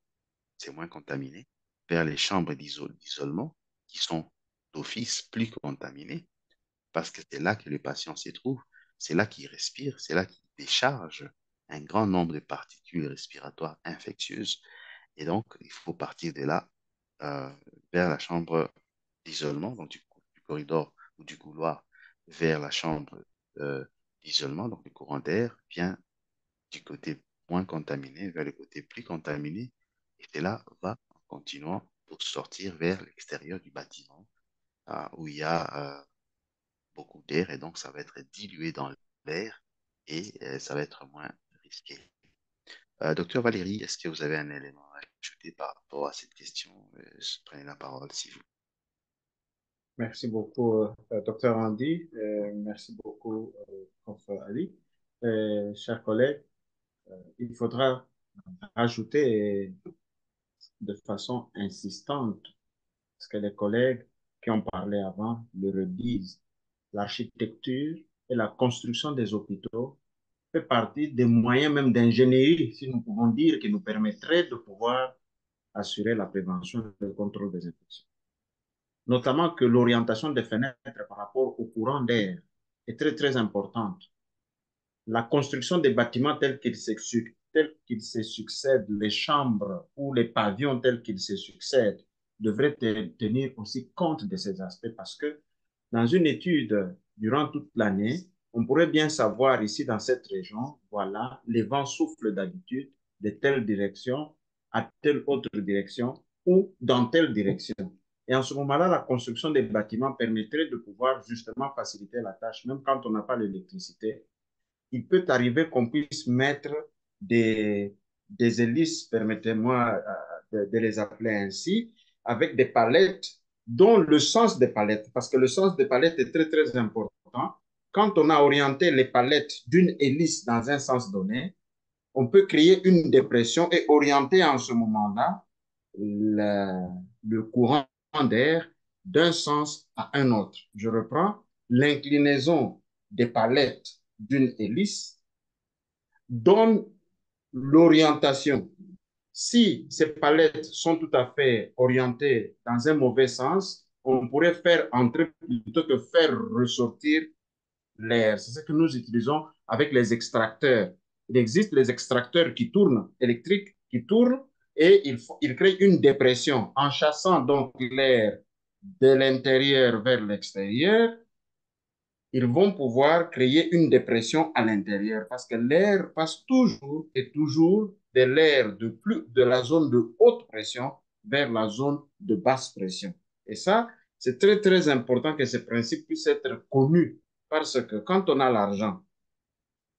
c'est moins contaminé, vers les chambres d'isolement qui sont d'office plus contaminées, parce que c'est là que le patient se trouve, c'est là qu'il respire, c'est là qu'il décharge un grand nombre de particules respiratoires infectieuses. Et donc, il faut partir de là euh, vers la chambre d'isolement, donc du corridor ou du couloir vers la chambre euh, d'isolement. Donc, le courant d'air vient du côté moins contaminé vers le côté plus contaminé. Et de là va en continuant pour sortir vers l'extérieur du bâtiment où il y a beaucoup d'air et donc ça va être dilué dans l'air et ça va être moins risqué. Docteur Valérie, est-ce que vous avez un élément à ajouter par rapport à cette question? Prenez la parole, s'il vous plaît. Merci beaucoup, Dr. Andy. Merci beaucoup, Prof. Ali. Chers collègues, il faudra ajouter de façon insistante, parce que les collègues qui ont parlé avant le redisent, l'architecture et la construction des hôpitaux fait partie des moyens même d'ingénierie, si nous pouvons dire, qui nous permettraient de pouvoir assurer la prévention et le contrôle des infections. Notamment que l'orientation des fenêtres par rapport au courant d'air est très, très importante. La construction des bâtiments tels qu'ils se succèdent, les chambres ou les pavillons tels qu'ils se succèdent, devraient tenir aussi compte de ces aspects parce que dans une étude durant toute l'année, on pourrait bien savoir ici dans cette région, voilà, les vents soufflent d'habitude de telle direction à telle autre direction ou dans telle direction. Et en ce moment-là, la construction des bâtiments permettrait de pouvoir justement faciliter la tâche, même quand on n'a pas l'électricité. Il peut arriver qu'on puisse mettre des hélices, permettez-moi de les appeler ainsi, avec des palettes, dont le sens des palettes, parce que le sens des palettes est très, très important. Quand on a orienté les palettes d'une hélice dans un sens donné, on peut créer une dépression et orienter en ce moment-là le courant d'air d'un sens à un autre. Je reprends l'inclinaison des palettes d'une hélice donne l'orientation. Si ces palettes sont tout à fait orientées dans un mauvais sens, on pourrait faire entrer plutôt que faire ressortir l'air. C'est ce que nous utilisons avec les extracteurs. Il existe les extracteurs qui tournent, électriques, qui tournent, et ils créent une dépression en chassant donc l'air de l'intérieur vers l'extérieur. Ils vont pouvoir créer une dépression à l'intérieur parce que l'air passe toujours et toujours de l'air de la zone de haute pression vers la zone de basse pression. Et ça, c'est très, très important que ce principe puisse être connu parce que quand on a l'argent,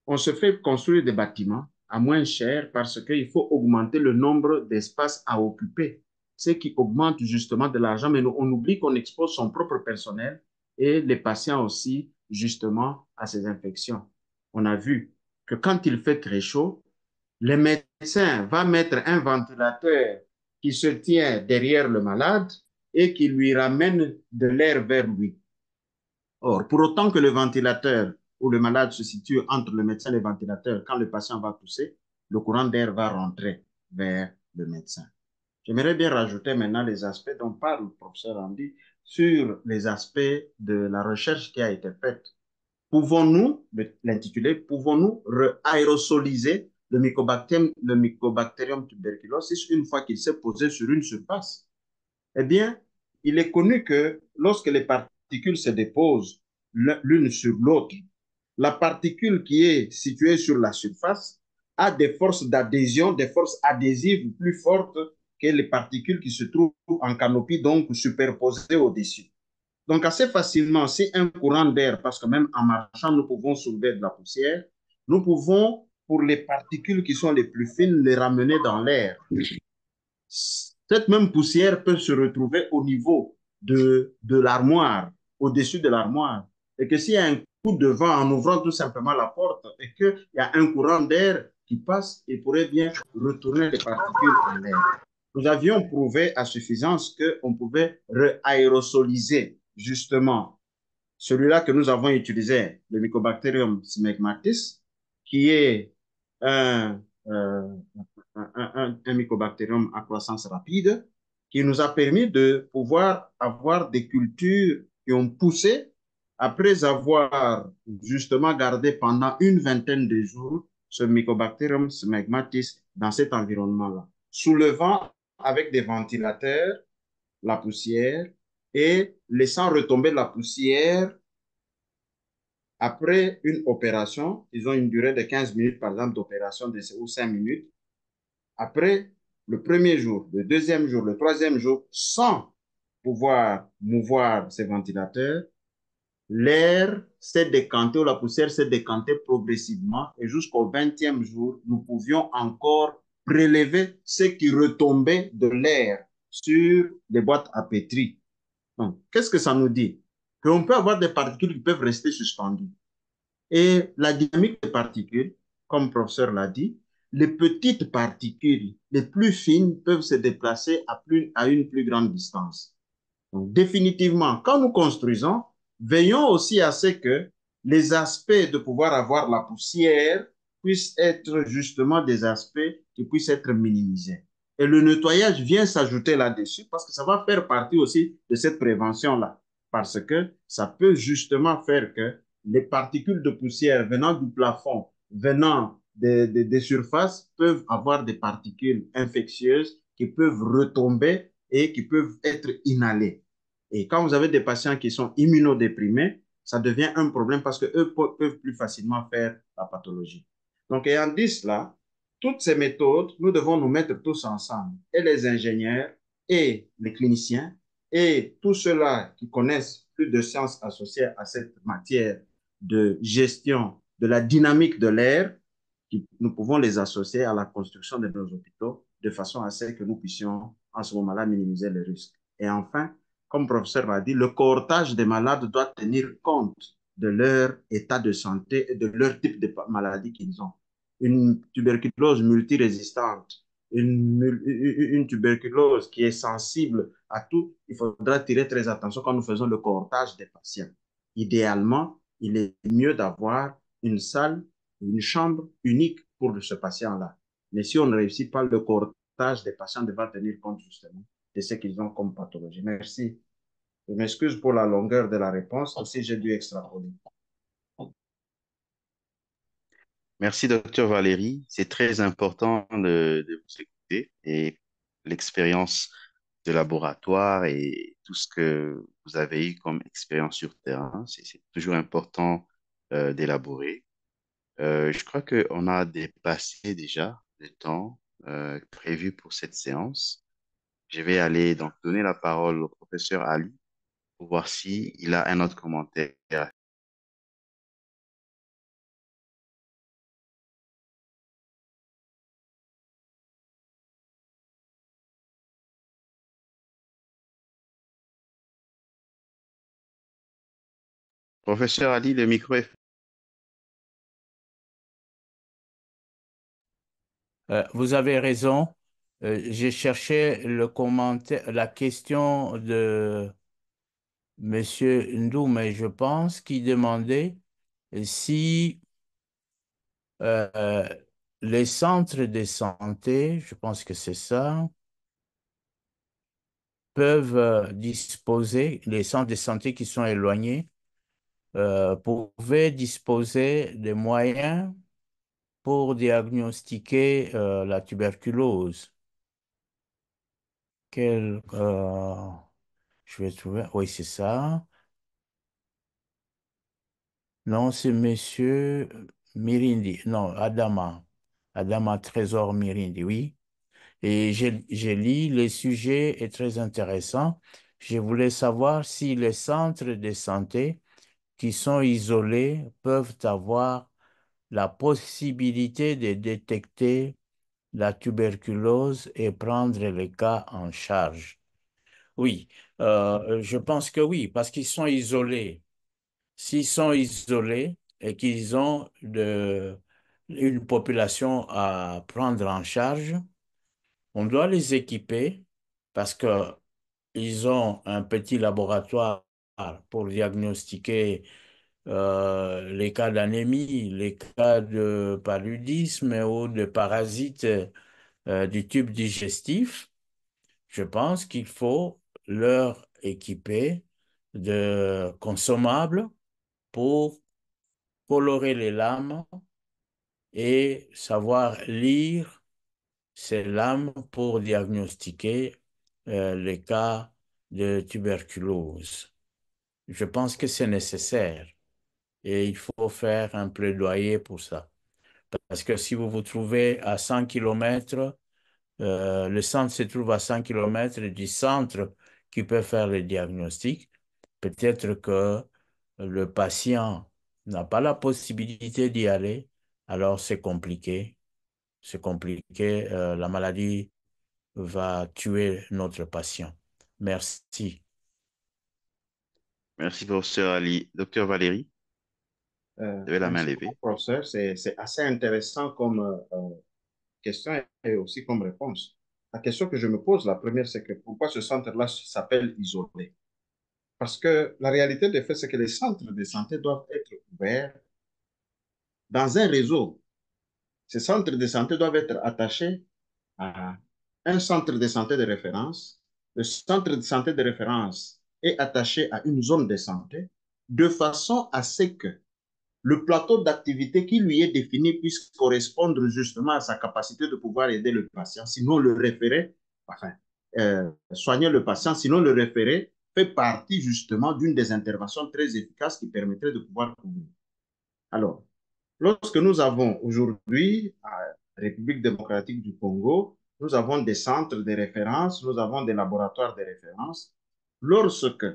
on se fait construire des bâtiments à moins cher parce qu'il faut augmenter le nombre d'espaces à occuper, ce qui augmente justement de l'argent, mais on oublie qu'on expose son propre personnel et les patients aussi justement à ces infections. On a vu que quand il fait très chaud, le médecin va mettre un ventilateur qui se tient derrière le malade et qui lui ramène de l'air vers lui. Or, pour autant que le ventilateur ou le malade se situe entre le médecin et le ventilateur, quand le patient va tousser, le courant d'air va rentrer vers le médecin. J'aimerais bien rajouter maintenant les aspects dont parle le professeur Andy sur les aspects de la recherche qui a été faite. Pouvons-nous, l'intitulé, pouvons-nous aérosoliser le Mycobacterium tuberculosis une fois qu'il s'est posé sur une surface? Eh bien, il est connu que lorsque les particules se déposent l'une sur l'autre, la particule qui est située sur la surface a des forces d'adhésion, des forces adhésives plus fortes que les particules qui se trouvent en canopie, donc superposées au-dessus. Donc, assez facilement, si un courant d'air, parce que même en marchant, nous pouvons soulever de la poussière, nous pouvons, pour les particules qui sont les plus fines, les ramener dans l'air. Cette même poussière peut se retrouver au niveau de l'armoire, au-dessus de l'armoire. Et que s'il y a un coup de vent en ouvrant tout simplement la porte et qu'il y a un courant d'air qui passe, il pourrait bien retourner les particules en l'air. Nous avions prouvé à suffisance qu'on pouvait aérosoliser justement celui-là que nous avons utilisé, le Mycobacterium smegmatis, qui est un, euh, un mycobacterium à croissance rapide, qui nous a permis de pouvoir avoir des cultures qui ont poussé après avoir justement gardé pendant une vingtaine de jours ce Mycobacterium smegmatis dans cet environnement-là, soulevant avec des ventilateurs la poussière et laissant retomber la poussière après une opération. Ils ont une durée de 15 minutes, par exemple, d'opération ou 5 minutes. Après le premier jour, le deuxième jour, le troisième jour, sans pouvoir mouvoir ces ventilateurs, l'air s'est décanté ou la poussière s'est décantée progressivement et jusqu'au 20e jour, nous pouvions encore prélever ce qui retombait de l'air sur les boîtes à pétri. Donc, qu'est-ce que ça nous dit? Qu'on peut avoir des particules qui peuvent rester suspendues. Et la dynamique des particules, comme le professeur l'a dit, les petites particules les plus fines peuvent se déplacer à une plus grande distance. Donc, définitivement, quand nous construisons, veillons aussi à ce que les aspects de pouvoir avoir la poussière puissent être justement des aspects qui puissent être minimisés. Et le nettoyage vient s'ajouter là-dessus parce que ça va faire partie aussi de cette prévention-là. Parce que ça peut justement faire que les particules de poussière venant du plafond, venant des surfaces, peuvent avoir des particules infectieuses qui peuvent retomber et qui peuvent être inhalées. Et quand vous avez des patients qui sont immunodéprimés, ça devient un problème parce qu'eux peuvent plus facilement faire la pathologie. Donc, ayant dit cela, toutes ces méthodes, nous devons nous mettre tous ensemble, et les ingénieurs, et les cliniciens, et tous ceux-là qui connaissent plus de sciences associées à cette matière de gestion de la dynamique de l'air, nous pouvons les associer à la construction de nos hôpitaux de façon à ce que nous puissions, en ce moment-là, minimiser les risques. Et enfin, comme le professeur l'a dit, le cohortage des malades doit tenir compte de leur état de santé et de leur type de maladie qu'ils ont. Une tuberculose multirésistante, une tuberculose qui est sensible à tout, il faudra tirer très attention quand nous faisons le cohortage des patients. Idéalement, il est mieux d'avoir une salle, une chambre unique pour ce patient-là. Mais si on ne réussit pas le cohortage des patients, devra tenir compte justement de ce qu'ils ont comme pathologie. Merci. Je m'excuse pour la longueur de la réponse, aussi j'ai dû extrapoler. Merci, docteur Valérie. C'est très important de vous écouter et l'expérience de laboratoire et tout ce que vous avez eu comme expérience sur terrain, c'est toujours important d'élaborer. Je crois qu'on a dépassé déjà le temps prévues pour cette séance. Je vais aller donc donner la parole au professeur Ali pour voir s'il a un autre commentaire. Professeur Ali, le micro est... Vous avez raison. J'ai cherché le commentaire, la question de Monsieur Ndou, mais je pense qu'il demandait si euh, les centres de santé, je pense que c'est ça, peuvent disposer, les centres de santé qui sont éloignés, pouvaient disposer des moyens pour diagnostiquer la tuberculose. Quel, je vais trouver, oui, c'est ça. Non, c'est Monsieur Mirindi. Non, Adama. Adama Trésor Mirindi, oui. Et j'ai lu, le sujet est très intéressant. Je voulais savoir si les centres de santé qui sont isolés peuvent avoir la possibilité de détecter la tuberculose et prendre les cas en charge. Oui, je pense que oui, parce qu'ils sont isolés. S'ils sont isolés et qu'ils ont une population à prendre en charge, on doit les équiper parce qu'ils ont un petit laboratoire pour diagnostiquer les cas d'anémie, les cas de paludisme ou de parasites du tube digestif. Je pense qu'il faut leur équiper de consommables pour colorer les lames et savoir lire ces lames pour diagnostiquer les cas de tuberculose. Je pense que c'est nécessaire et il faut faire un plaidoyer pour ça. Parce que si vous vous trouvez à 100 kilomètres, le centre se trouve à 100 kilomètres du centre qui peut faire le diagnostic, peut-être que le patient n'a pas la possibilité d'y aller, alors c'est compliqué. C'est compliqué. La maladie va tuer notre patient. Merci. Merci, professeur Ali. Docteur Valérie, vous avez la main Merci beaucoup, levée. professeur. C'est assez intéressant comme question et aussi comme réponse. La question que je me pose, la première, c'est que pourquoi ce centre-là s'appelle isolé? Parce que la réalité des faits, c'est que les centres de santé doivent être ouverts dans un réseau. Ces centres de santé doivent être attachés à un centre de santé de référence. Le centre de santé de référence est attaché à une zone de santé de façon à ce que le plateau d'activité qui lui est défini puisse correspondre justement à sa capacité de pouvoir aider le patient, sinon le référé, enfin, soigner le patient, sinon le référé fait partie justement d'une des interventions très efficaces qui permettrait de pouvoir couvrir. Alors, lorsque nous avons aujourd'hui, à la République démocratique du Congo, nous avons des centres de référence, nous avons des laboratoires de référence. Lorsque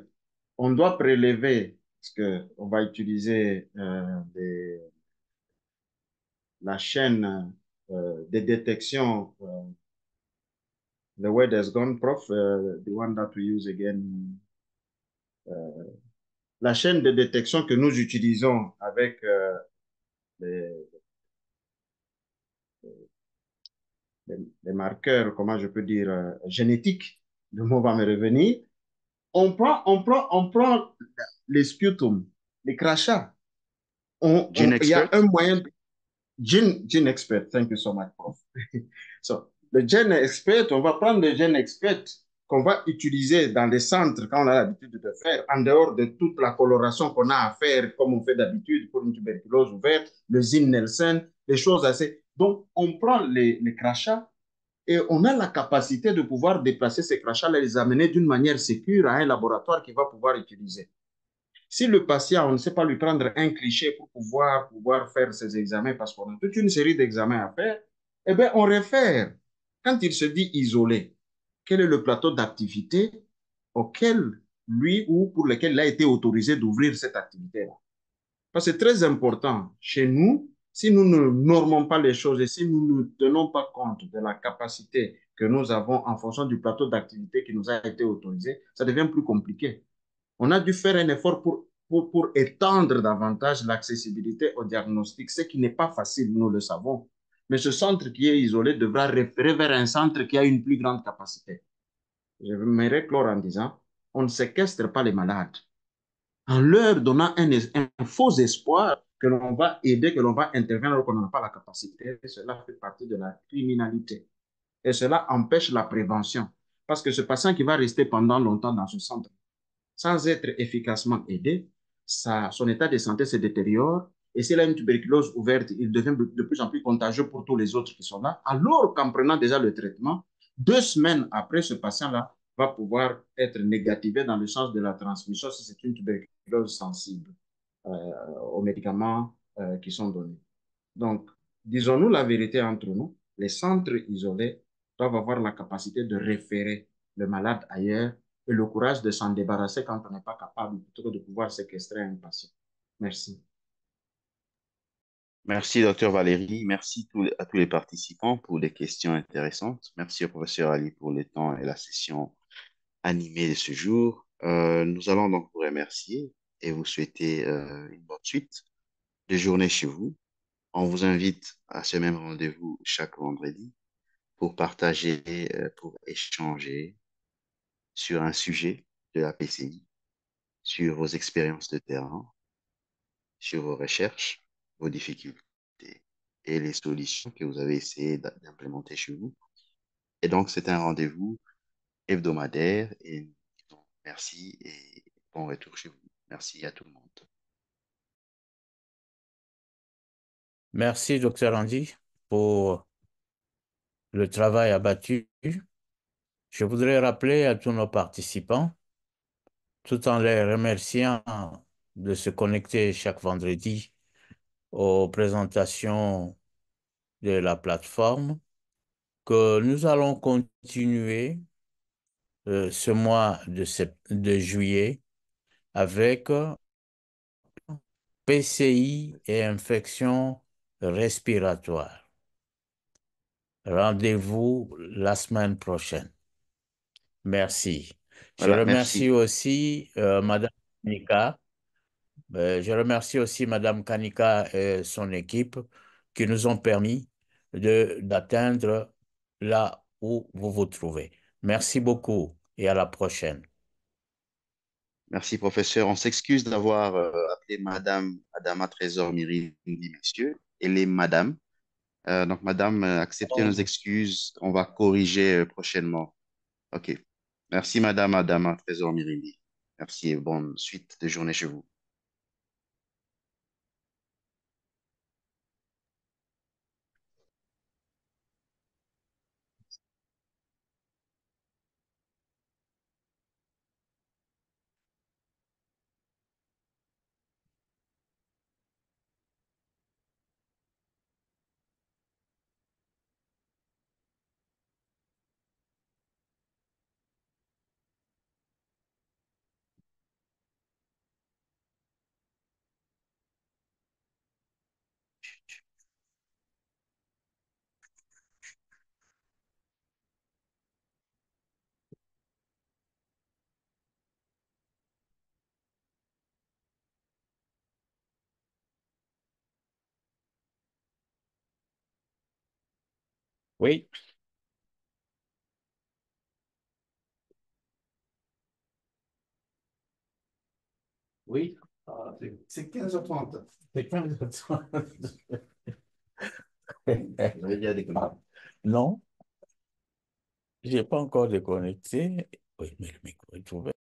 on doit prélever, parce qu'on va utiliser la chaîne de détection, the word has gone, prof, the one that we use again, la chaîne de détection que nous utilisons avec les, les marqueurs, comment je peux dire, génétiques, le mot va me revenir. On prend les sputum, les crachats. Gene Il y a expert? un moyen. Gene expert, thank you so much, prof. So, le gene expert, on va prendre le gene expert qu'on va utiliser dans les centres quand on a l'habitude de faire, en dehors de toute la coloration qu'on a à faire, comme on fait d'habitude pour une tuberculose ouverte, le Zinn-Nelson, les choses assez. Donc, on prend les crachats et on a la capacité de pouvoir déplacer ces crachats et les amener d'une manière sécure à un laboratoire qui va pouvoir utiliser. Si le patient, on ne sait pas lui prendre un cliché pour pouvoir faire ses examens, parce qu'on a toute une série d'examens à faire, eh bien, on réfère Quand il se dit isolé, quel est le plateau d'activité auquel lui ou pour lequel il a été autorisé d'ouvrir cette activité-là? Parce que c'est très important. Chez nous, si nous ne normons pas les choses et si nous ne tenons pas compte de la capacité que nous avons en fonction du plateau d'activité qui nous a été autorisé, ça devient plus compliqué. On a dû faire un effort pour étendre davantage l'accessibilité au diagnostic, ce qui n'est pas facile, nous le savons. Mais ce centre qui est isolé devra référer vers un centre qui a une plus grande capacité. Je me clore en disant, on ne séquestre pas les malades en leur donnant un faux espoir que l'on va aider, que l'on va intervenir alors qu'on n'a pas la capacité. Cela fait partie de la criminalité. Et cela empêche la prévention. Parce que ce patient qui va rester pendant longtemps dans ce centre, sans être efficacement aidé, son état de santé se détériore. Et s'il a une tuberculose ouverte, il devient de plus en plus contagieux pour tous les autres qui sont là. Alors qu'en prenant déjà le traitement, 2 semaines après, ce patient-là va pouvoir être négativé dans le sens de la transmission si c'est une tuberculose sensible aux médicaments qui sont donnés. Donc, disons-nous la vérité entre nous, les centres isolés doivent avoir la capacité de référer le malade ailleurs et le courage de s'en débarrasser quand on n'est pas capable, plutôt que de pouvoir séquestrer un patient. Merci. Merci, docteur Valérie. Merci à tous les participants pour les questions intéressantes. Merci au professeur Ali pour le temps et la session animée de ce jour. Nous allons donc vous remercier et vous souhaiter une bonne suite de journée chez vous. On vous invite à ce même rendez-vous chaque vendredi pour partager, pour échanger sur un sujet de la PCI, sur vos expériences de terrain, sur vos recherches, vos difficultés et les solutions que vous avez essayé d'implémenter chez vous. Et donc, c'est un rendez-vous hebdomadaire et merci et bon retour chez vous. Merci à tout le monde. Merci, docteur Andy, pour le travail abattu. Je voudrais rappeler à tous nos participants, tout en les remerciant de se connecter chaque vendredi aux présentations de la plateforme, que nous allons continuer ce mois de juillet avec PCI et infection respiratoire. Rendez-vous la semaine prochaine. Merci. Je Voilà, remercie merci. aussi Madame Kanika. Je remercie aussi Madame Kanika et son équipe qui nous ont permis d'atteindre là où vous vous trouvez. Merci beaucoup et à la prochaine. Merci, professeur. On s'excuse d'avoir appelé Madame Adama Trésor Mirindi, messieurs, et les Madame. Donc, Madame, acceptez nos excuses. On va corriger prochainement. OK. Merci, Madame Adama Trésor Mirindi. Merci et bonne suite de journée chez vous. Oui. Oui. C'est 15h30. C'est 15h30. Vous avez déjà déconnecté? Non, je n'ai pas encore déconnecté. Oui, mais le micro est ouvert.